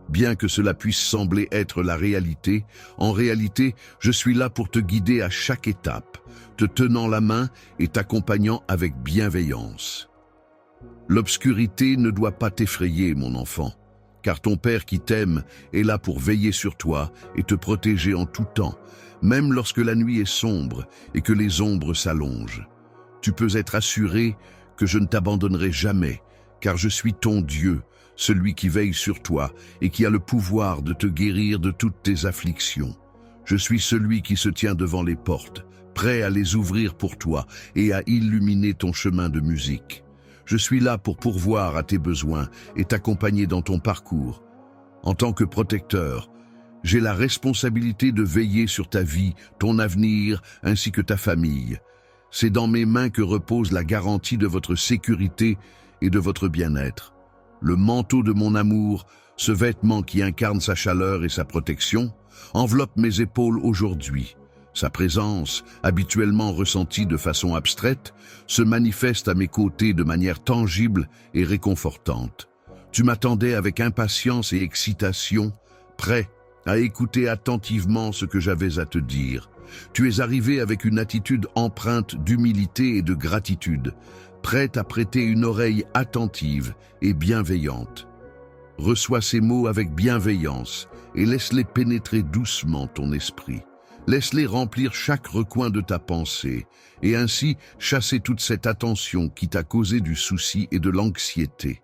bien que cela puisse sembler être la réalité, en réalité, je suis là pour te guider à chaque étape, te tenant la main et t'accompagnant avec bienveillance. L'obscurité ne doit pas t'effrayer, mon enfant, car ton Père qui t'aime est là pour veiller sur toi et te protéger en tout temps, même lorsque la nuit est sombre et que les ombres s'allongent. Tu peux être assuré que je ne t'abandonnerai jamais, car je suis ton Dieu, celui qui veille sur toi et qui a le pouvoir de te guérir de toutes tes afflictions. Je suis celui qui se tient devant les portes, prêt à les ouvrir pour toi et à illuminer ton chemin de musique. Je suis là pour pourvoir à tes besoins et t'accompagner dans ton parcours. En tant que protecteur, j'ai la responsabilité de veiller sur ta vie, ton avenir, ainsi que ta famille. C'est dans mes mains que repose la garantie de votre sécurité et de votre bien-être. Le manteau de mon amour, ce vêtement qui incarne sa chaleur et sa protection, enveloppe mes épaules aujourd'hui. Sa présence, habituellement ressentie de façon abstraite, se manifeste à mes côtés de manière tangible et réconfortante. Tu m'attendais avec impatience et excitation, prêt à écouter attentivement ce que j'avais à te dire. Tu es arrivé avec une attitude empreinte d'humilité et de gratitude, prête à prêter une oreille attentive et bienveillante. Reçois ces mots avec bienveillance et laisse-les pénétrer doucement ton esprit. Laisse-les remplir chaque recoin de ta pensée et ainsi chasser toute cette attention qui t'a causé du souci et de l'anxiété.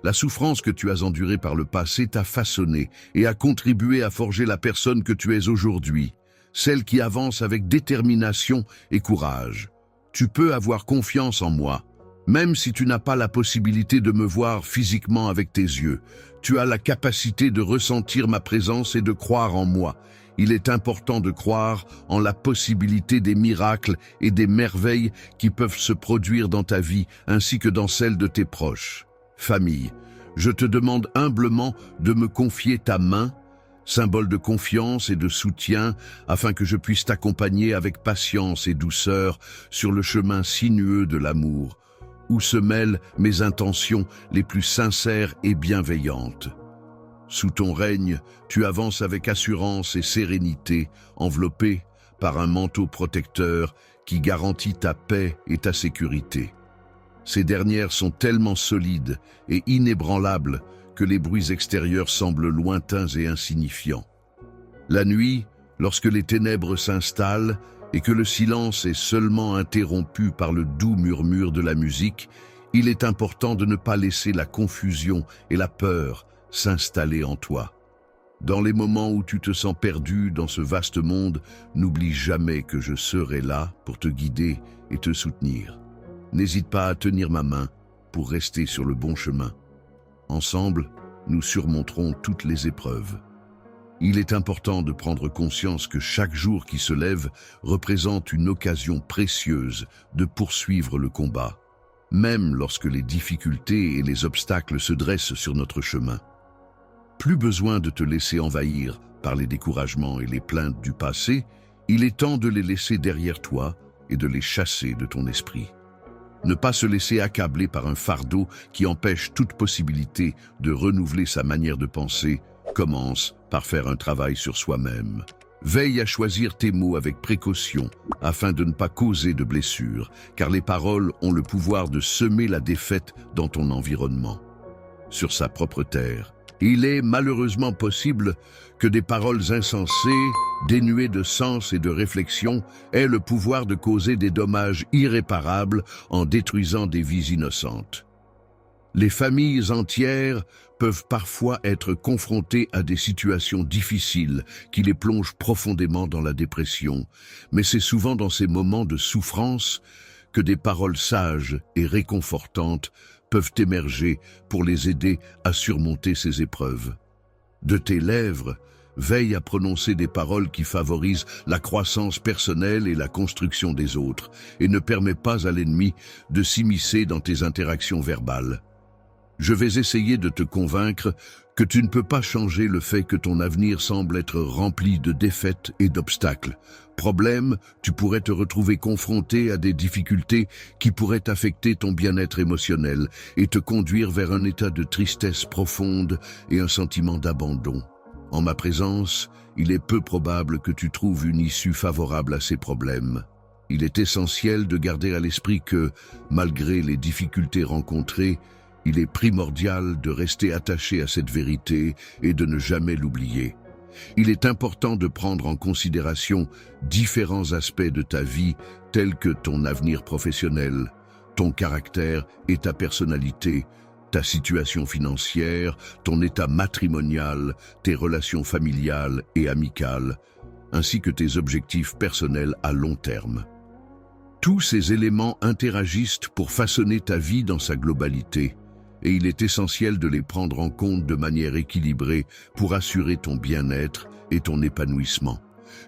La souffrance que tu as endurée par le passé t'a façonné et a contribué à forger la personne que tu es aujourd'hui, celle qui avance avec détermination et courage. Tu peux avoir confiance en moi, même si tu n'as pas la possibilité de me voir physiquement avec tes yeux. Tu as la capacité de ressentir ma présence et de croire en moi. Il est important de croire en la possibilité des miracles et des merveilles qui peuvent se produire dans ta vie ainsi que dans celle de tes proches. Famille, je te demande humblement de me confier ta main, symbole de confiance et de soutien, afin que je puisse t'accompagner avec patience et douceur sur le chemin sinueux de l'amour, où se mêlent mes intentions les plus sincères et bienveillantes. Sous ton règne, tu avances avec assurance et sérénité, enveloppé par un manteau protecteur qui garantit ta paix et ta sécurité. Ces dernières sont tellement solides et inébranlables que les bruits extérieurs semblent lointains et insignifiants. La nuit, lorsque les ténèbres s'installent et que le silence est seulement interrompu par le doux murmure de la musique, il est important de ne pas laisser la confusion et la peur s'installer en toi. Dans les moments où tu te sens perdu dans ce vaste monde, n'oublie jamais que je serai là pour te guider et te soutenir. N'hésite pas à tenir ma main pour rester sur le bon chemin. Ensemble, nous surmonterons toutes les épreuves. Il est important de prendre conscience que chaque jour qui se lève représente une occasion précieuse de poursuivre le combat, même lorsque les difficultés et les obstacles se dressent sur notre chemin. Plus besoin de te laisser envahir par les découragements et les plaintes du passé, il est temps de les laisser derrière toi et de les chasser de ton esprit. Ne pas se laisser accabler par un fardeau qui empêche toute possibilité de renouveler sa manière de penser commence par faire un travail sur soi-même. Veille à choisir tes mots avec précaution afin de ne pas causer de blessures, car les paroles ont le pouvoir de semer la défaite dans ton environnement. Sur sa propre terre, il est malheureusement possible que des paroles insensées, dénuées de sens et de réflexion, aient le pouvoir de causer des dommages irréparables en détruisant des vies innocentes. Les familles entières peuvent parfois être confrontées à des situations difficiles qui les plongent profondément dans la dépression, mais c'est souvent dans ces moments de souffrance que des paroles sages et réconfortantes peuvent émerger pour les aider à surmonter ces épreuves. De tes lèvres, veille à prononcer des paroles qui favorisent la croissance personnelle et la construction des autres, et ne permets pas à l'ennemi de s'immiscer dans tes interactions verbales. Je vais essayer de te convaincre que tu ne peux pas changer le fait que ton avenir semble être rempli de défaites et d'obstacles. Problème, tu pourrais te retrouver confronté à des difficultés qui pourraient affecter ton bien-être émotionnel et te conduire vers un état de tristesse profonde et un sentiment d'abandon. En ma présence, il est peu probable que tu trouves une issue favorable à ces problèmes. Il est essentiel de garder à l'esprit que, malgré les difficultés rencontrées, il est primordial de rester attaché à cette vérité et de ne jamais l'oublier. Il est important de prendre en considération différents aspects de ta vie tels que ton avenir professionnel, ton caractère et ta personnalité, ta situation financière, ton état matrimonial, tes relations familiales et amicales, ainsi que tes objectifs personnels à long terme. Tous ces éléments interagissent pour façonner ta vie dans sa globalité, et il est essentiel de les prendre en compte de manière équilibrée pour assurer ton bien-être et ton épanouissement.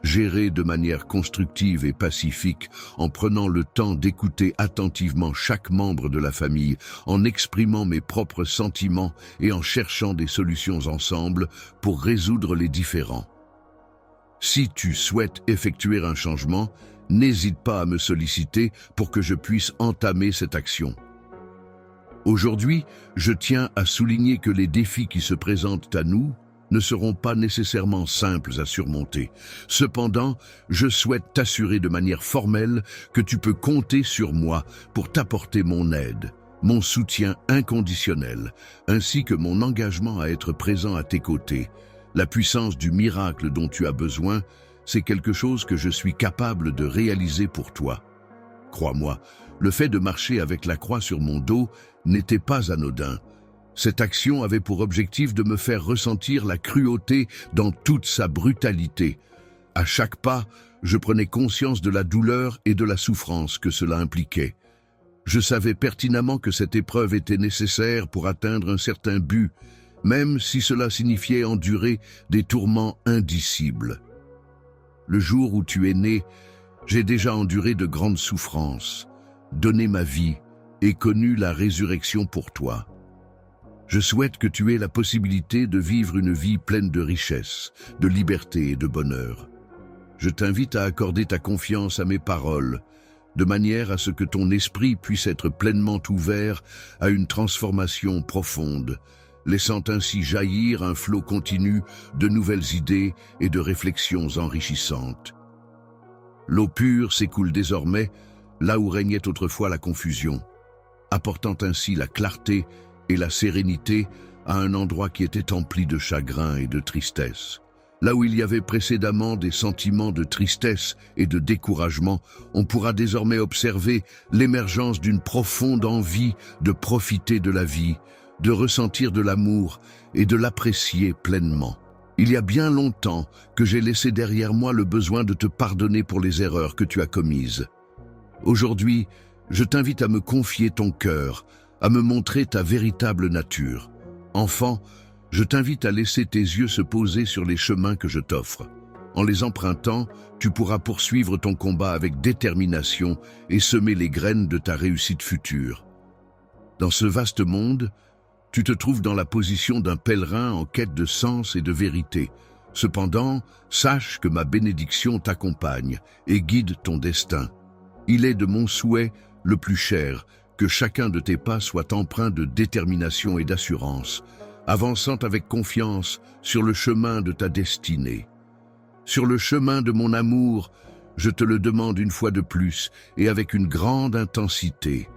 Gérer de manière constructive et pacifique en prenant le temps d'écouter attentivement chaque membre de la famille, en exprimant mes propres sentiments et en cherchant des solutions ensemble pour résoudre les différends. Si tu souhaites effectuer un changement, n'hésite pas à me solliciter pour que je puisse entamer cette action. Aujourd'hui, je tiens à souligner que les défis qui se présentent à nous ne seront pas nécessairement simples à surmonter. Cependant, je souhaite t'assurer de manière formelle que tu peux compter sur moi pour t'apporter mon aide, mon soutien inconditionnel, ainsi que mon engagement à être présent à tes côtés. La puissance du miracle dont tu as besoin, c'est quelque chose que je suis capable de réaliser pour toi. Crois-moi, le fait de marcher avec la croix sur mon dos n'était pas anodin. Cette action avait pour objectif de me faire ressentir la cruauté dans toute sa brutalité. À chaque pas, je prenais conscience de la douleur et de la souffrance que cela impliquait. Je savais pertinemment que cette épreuve était nécessaire pour atteindre un certain but, même si cela signifiait endurer des tourments indicibles. Le jour où tu es né, j'ai déjà enduré de grandes souffrances, donné ma vie et connu la résurrection pour toi. Je souhaite que tu aies la possibilité de vivre une vie pleine de richesse, de liberté et de bonheur. Je t'invite à accorder ta confiance à mes paroles, de manière à ce que ton esprit puisse être pleinement ouvert à une transformation profonde, laissant ainsi jaillir un flot continu de nouvelles idées et de réflexions enrichissantes. L'eau pure s'écoule désormais là où régnait autrefois la confusion, apportant ainsi la clarté et la sérénité à un endroit qui était empli de chagrin et de tristesse. Là où il y avait précédemment des sentiments de tristesse et de découragement, on pourra désormais observer l'émergence d'une profonde envie de profiter de la vie, de ressentir de l'amour et de l'apprécier pleinement. Il y a bien longtemps que j'ai laissé derrière moi le besoin de te pardonner pour les erreurs que tu as commises. Aujourd'hui, je t'invite à me confier ton cœur, à me montrer ta véritable nature. Enfant, je t'invite à laisser tes yeux se poser sur les chemins que je t'offre. En les empruntant, tu pourras poursuivre ton combat avec détermination et semer les graines de ta réussite future. Dans ce vaste monde, tu te trouves dans la position d'un pèlerin en quête de sens et de vérité. Cependant, sache que ma bénédiction t'accompagne et guide ton destin. Il est de mon souhait le plus cher que chacun de tes pas soit empreint de détermination et d'assurance, avançant avec confiance sur le chemin de ta destinée. Sur le chemin de mon amour, je te le demande une fois de plus et avec une grande intensité.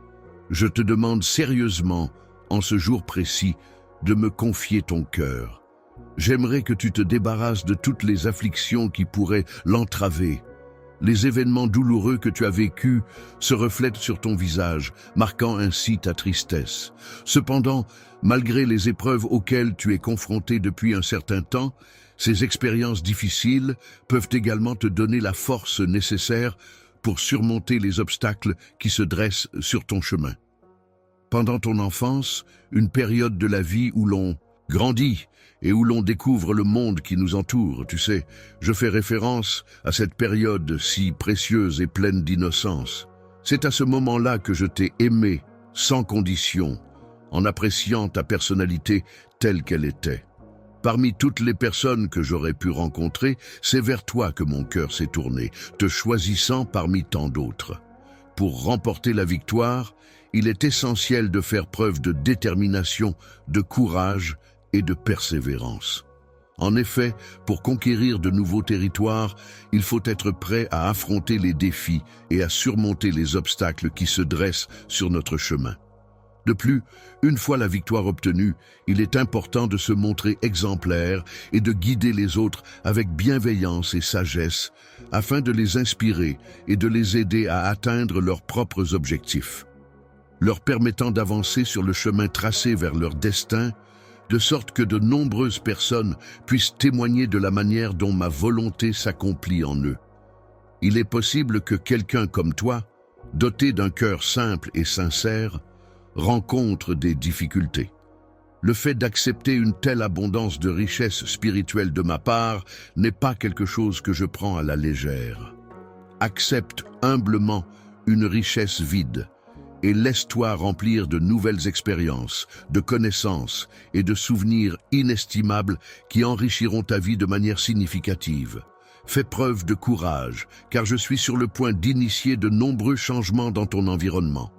Je te demande sérieusement, en ce jour précis, de me confier ton cœur. J'aimerais que tu te débarrasses de toutes les afflictions qui pourraient l'entraver. Les événements douloureux que tu as vécus se reflètent sur ton visage, marquant ainsi ta tristesse. Cependant, malgré les épreuves auxquelles tu es confronté depuis un certain temps, ces expériences difficiles peuvent également te donner la force nécessaire pour surmonter les obstacles qui se dressent sur ton chemin. Pendant ton enfance, une période de la vie où l'on grandit et où l'on découvre le monde qui nous entoure, tu sais, je fais référence à cette période si précieuse et pleine d'innocence. C'est à ce moment-là que je t'ai aimé, sans condition, en appréciant ta personnalité telle qu'elle était. Parmi toutes les personnes que j'aurais pu rencontrer, c'est vers toi que mon cœur s'est tourné, te choisissant parmi tant d'autres. Pour remporter la victoire, il est essentiel de faire preuve de détermination, de courage et de persévérance. En effet, pour conquérir de nouveaux territoires, il faut être prêt à affronter les défis et à surmonter les obstacles qui se dressent sur notre chemin. De plus, une fois la victoire obtenue, il est important de se montrer exemplaire et de guider les autres avec bienveillance et sagesse afin de les inspirer et de les aider à atteindre leurs propres objectifs, leur permettant d'avancer sur le chemin tracé vers leur destin, de sorte que de nombreuses personnes puissent témoigner de la manière dont ma volonté s'accomplit en eux. Il est possible que quelqu'un comme toi, doté d'un cœur simple et sincère, rencontre des difficultés. Le fait d'accepter une telle abondance de richesses spirituelles de ma part n'est pas quelque chose que je prends à la légère. Accepte humblement une richesse vide et laisse-toi remplir de nouvelles expériences, de connaissances et de souvenirs inestimables qui enrichiront ta vie de manière significative. Fais preuve de courage, car je suis sur le point d'initier de nombreux changements dans ton environnement.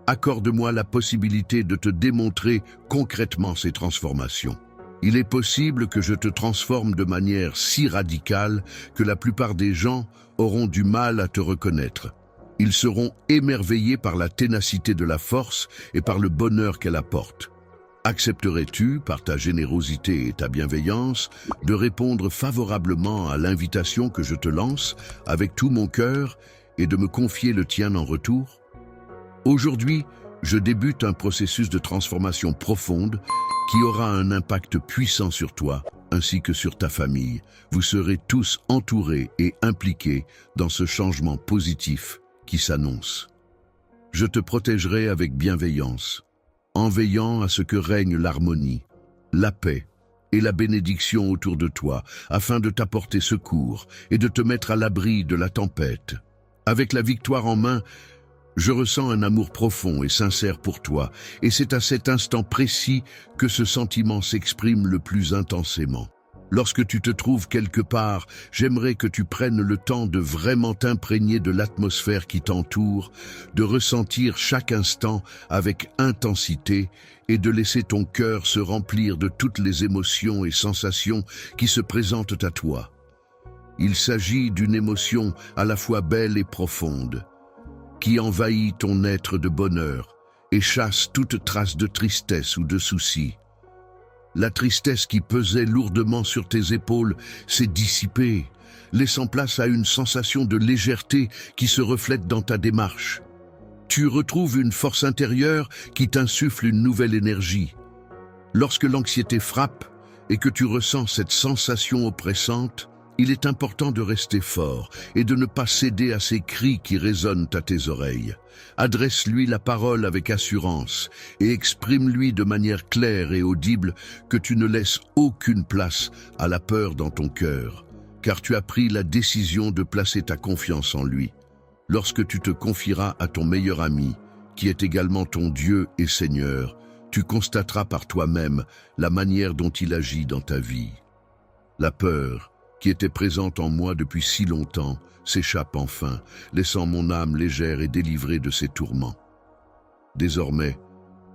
Accorde-moi la possibilité de te démontrer concrètement ces transformations. Il est possible que je te transforme de manière si radicale que la plupart des gens auront du mal à te reconnaître. Ils seront émerveillés par la ténacité de la force et par le bonheur qu'elle apporte. Accepterais-tu, par ta générosité et ta bienveillance, de répondre favorablement à l'invitation que je te lance avec tout mon cœur et de me confier le tien en retour ? Aujourd'hui, je débute un processus de transformation profonde qui aura un impact puissant sur toi ainsi que sur ta famille. Vous serez tous entourés et impliqués dans ce changement positif qui s'annonce. Je te protégerai avec bienveillance, en veillant à ce que règne l'harmonie, la paix et la bénédiction autour de toi, afin de t'apporter secours et de te mettre à l'abri de la tempête. Avec la victoire en main, je ressens un amour profond et sincère pour toi, et c'est à cet instant précis que ce sentiment s'exprime le plus intensément. Lorsque tu te trouves quelque part, j'aimerais que tu prennes le temps de vraiment t'imprégner de l'atmosphère qui t'entoure, de ressentir chaque instant avec intensité et de laisser ton cœur se remplir de toutes les émotions et sensations qui se présentent à toi. Il s'agit d'une émotion à la fois belle et profonde, qui envahit ton être de bonheur et chasse toute trace de tristesse ou de soucis. La tristesse qui pesait lourdement sur tes épaules s'est dissipée, laissant place à une sensation de légèreté qui se reflète dans ta démarche. Tu retrouves une force intérieure qui t'insuffle une nouvelle énergie. Lorsque l'anxiété frappe, et que tu ressens cette sensation oppressante, il est important de rester fort et de ne pas céder à ces cris qui résonnent à tes oreilles. Adresse-lui la parole avec assurance et exprime-lui de manière claire et audible que tu ne laisses aucune place à la peur dans ton cœur, car tu as pris la décision de placer ta confiance en lui. Lorsque tu te confieras à ton meilleur ami, qui est également ton Dieu et Seigneur, tu constateras par toi-même la manière dont il agit dans ta vie. La peur, qui était présente en moi depuis si longtemps, s'échappe enfin, laissant mon âme légère et délivrée de ses tourments. Désormais,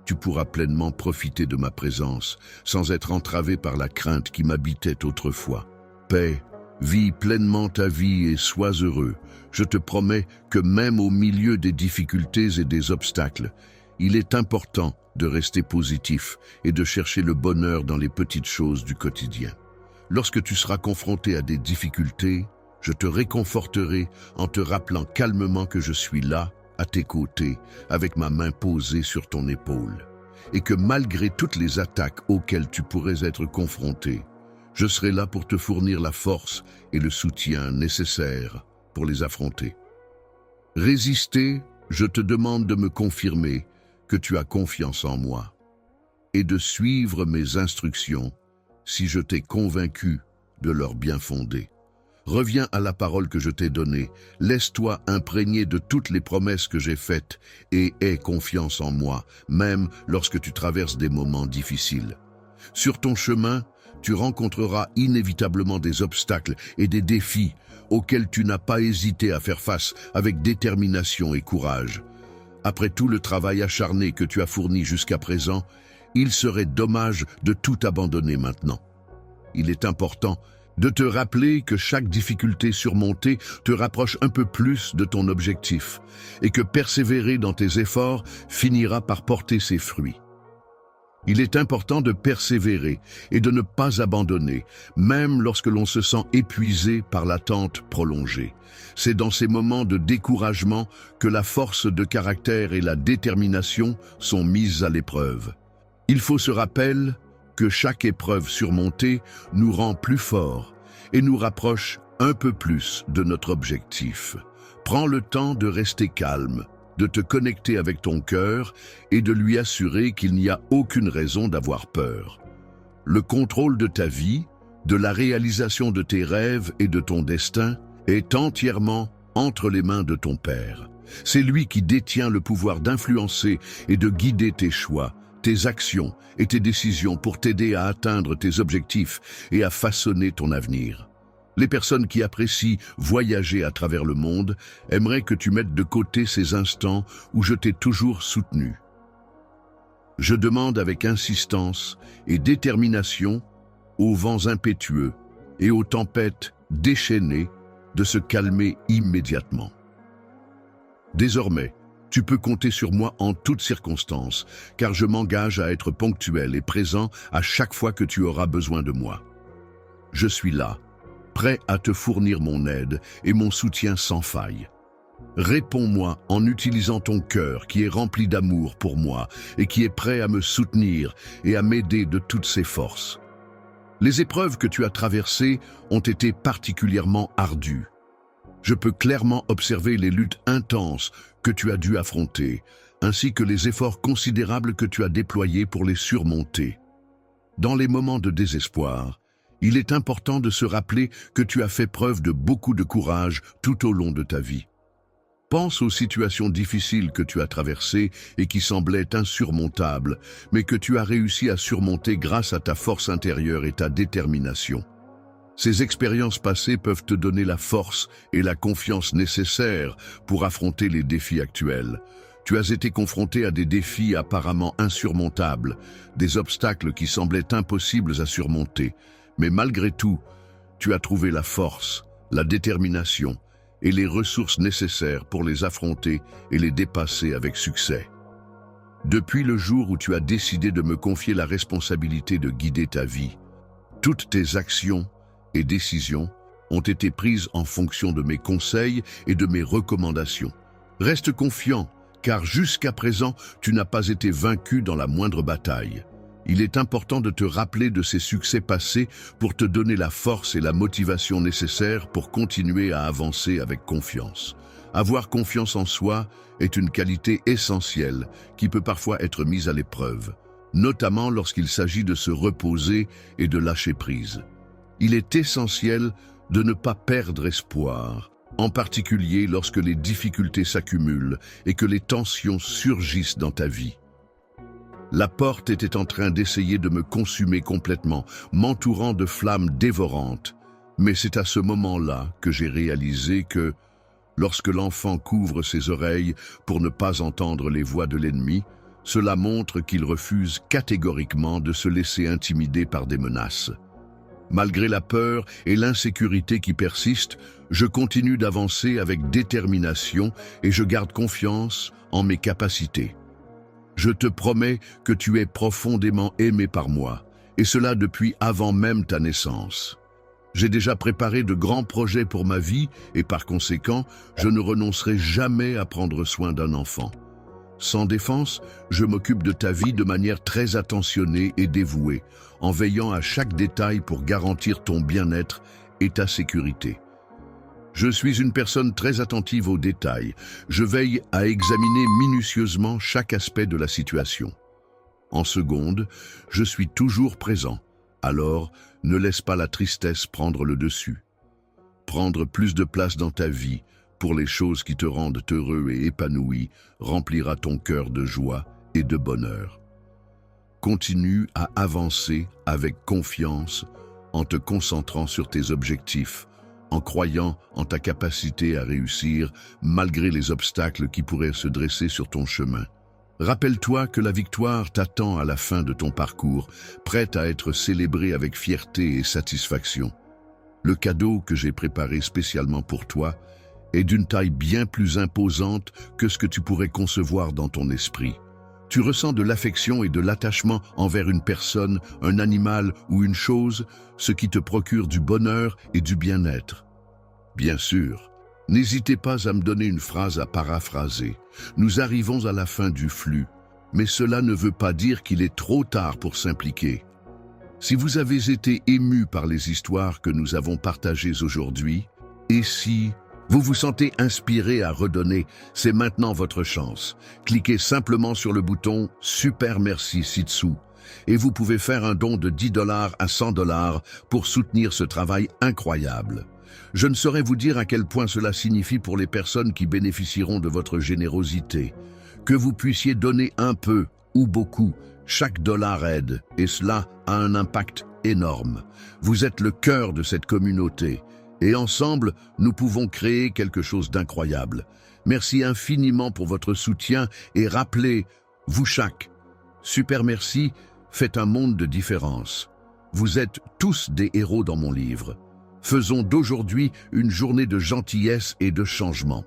tu pourras pleinement profiter de ma présence, sans être entravé par la crainte qui m'habitait autrefois. Paix, vis pleinement ta vie et sois heureux. Je te promets que même au milieu des difficultés et des obstacles, il est important de rester positif et de chercher le bonheur dans les petites choses du quotidien. Lorsque tu seras confronté à des difficultés, je te réconforterai en te rappelant calmement que je suis là, à tes côtés, avec ma main posée sur ton épaule, et que malgré toutes les attaques auxquelles tu pourrais être confronté, je serai là pour te fournir la force et le soutien nécessaires pour les affronter. Résister, je te demande de me confirmer que tu as confiance en moi et de suivre mes instructions si je t'ai convaincu de leur bien fondé. Reviens à la parole que je t'ai donnée, laisse-toi imprégner de toutes les promesses que j'ai faites et aie confiance en moi, même lorsque tu traverses des moments difficiles. Sur ton chemin, tu rencontreras inévitablement des obstacles et des défis auxquels tu n'as pas hésité à faire face avec détermination et courage. Après tout le travail acharné que tu as fourni jusqu'à présent, il serait dommage de tout abandonner maintenant. Il est important de te rappeler que chaque difficulté surmontée te rapproche un peu plus de ton objectif et que persévérer dans tes efforts finira par porter ses fruits. Il est important de persévérer et de ne pas abandonner, même lorsque l'on se sent épuisé par l'attente prolongée. C'est dans ces moments de découragement que la force de caractère et la détermination sont mises à l'épreuve. Il faut se rappeler que chaque épreuve surmontée nous rend plus forts et nous rapproche un peu plus de notre objectif. Prends le temps de rester calme, de te connecter avec ton cœur et de lui assurer qu'il n'y a aucune raison d'avoir peur. Le contrôle de ta vie, de la réalisation de tes rêves et de ton destin est entièrement entre les mains de ton Père. C'est lui qui détient le pouvoir d'influencer et de guider tes choix, tes actions et tes décisions pour t'aider à atteindre tes objectifs et à façonner ton avenir. Les personnes qui apprécient voyager à travers le monde aimeraient que tu mettes de côté ces instants où je t'ai toujours soutenu. Je demande avec insistance et détermination aux vents impétueux et aux tempêtes déchaînées de se calmer immédiatement. Désormais, tu peux compter sur moi en toutes circonstances, car je m'engage à être ponctuel et présent à chaque fois que tu auras besoin de moi. Je suis là, prêt à te fournir mon aide et mon soutien sans faille. Réponds-moi en utilisant ton cœur qui est rempli d'amour pour moi et qui est prêt à me soutenir et à m'aider de toutes ses forces. Les épreuves que tu as traversées ont été particulièrement ardues. Je peux clairement observer les luttes intenses que tu as dû affronter, ainsi que les efforts considérables que tu as déployés pour les surmonter. Dans les moments de désespoir, il est important de se rappeler que tu as fait preuve de beaucoup de courage tout au long de ta vie. Pense aux situations difficiles que tu as traversées et qui semblaient insurmontables, mais que tu as réussi à surmonter grâce à ta force intérieure et ta détermination. Ces expériences passées peuvent te donner la force et la confiance nécessaires pour affronter les défis actuels. Tu as été confronté à des défis apparemment insurmontables, des obstacles qui semblaient impossibles à surmonter. Mais malgré tout, tu as trouvé la force, la détermination et les ressources nécessaires pour les affronter et les dépasser avec succès. Depuis le jour où tu as décidé de me confier la responsabilité de guider ta vie, toutes tes actions et décisions ont été prises en fonction de mes conseils et de mes recommandations. Reste confiant, car jusqu'à présent, tu n'as pas été vaincu dans la moindre bataille. Il est important de te rappeler de ces succès passés pour te donner la force et la motivation nécessaires pour continuer à avancer avec confiance. Avoir confiance en soi est une qualité essentielle qui peut parfois être mise à l'épreuve, notamment lorsqu'il s'agit de se reposer et de lâcher prise. Il est essentiel de ne pas perdre espoir, en particulier lorsque les difficultés s'accumulent et que les tensions surgissent dans ta vie. La porte était en train d'essayer de me consumer complètement, m'entourant de flammes dévorantes. Mais c'est à ce moment-là que j'ai réalisé que, lorsque l'enfant couvre ses oreilles pour ne pas entendre les voix de l'ennemi, cela montre qu'il refuse catégoriquement de se laisser intimider par des menaces. Malgré la peur et l'insécurité qui persistent, je continue d'avancer avec détermination et je garde confiance en mes capacités. Je te promets que tu es profondément aimé par moi, et cela depuis avant même ta naissance. J'ai déjà préparé de grands projets pour ma vie et par conséquent, je ne renoncerai jamais à prendre soin d'un enfant. Sans défense, je m'occupe de ta vie de manière très attentionnée et dévouée, en veillant à chaque détail pour garantir ton bien-être et ta sécurité. Je suis une personne très attentive aux détails. Je veille à examiner minutieusement chaque aspect de la situation. En seconde, je suis toujours présent. Alors, ne laisse pas la tristesse prendre le dessus. Prendre plus de place dans ta vie, pour les choses qui te rendent heureux et épanoui, remplira ton cœur de joie et de bonheur. Continue à avancer avec confiance en te concentrant sur tes objectifs, en croyant en ta capacité à réussir malgré les obstacles qui pourraient se dresser sur ton chemin. Rappelle-toi que la victoire t'attend à la fin de ton parcours, prête à être célébrée avec fierté et satisfaction. Le cadeau que j'ai préparé spécialement pour toi est d'une taille bien plus imposante que ce que tu pourrais concevoir dans ton esprit. Tu ressens de l'affection et de l'attachement envers une personne, un animal ou une chose, ce qui te procure du bonheur et du bien-être. Bien sûr, n'hésitez pas à me donner une phrase à paraphraser. Nous arrivons à la fin du flux, mais cela ne veut pas dire qu'il est trop tard pour s'impliquer. Si vous avez été ému par les histoires que nous avons partagées aujourd'hui, et si vous vous sentez inspiré à redonner, c'est maintenant votre chance. Cliquez simplement sur le bouton « Super merci » ci-dessous et vous pouvez faire un don de $10 à $100 pour soutenir ce travail incroyable. Je ne saurais vous dire à quel point cela signifie pour les personnes qui bénéficieront de votre générosité. Que vous puissiez donner un peu ou beaucoup, chaque dollar aide et cela a un impact énorme. Vous êtes le cœur de cette communauté. Et ensemble, nous pouvons créer quelque chose d'incroyable. Merci infiniment pour votre soutien et rappelez, vous chaque, super merci, faites un monde de différence. Vous êtes tous des héros dans mon livre. Faisons d'aujourd'hui une journée de gentillesse et de changement.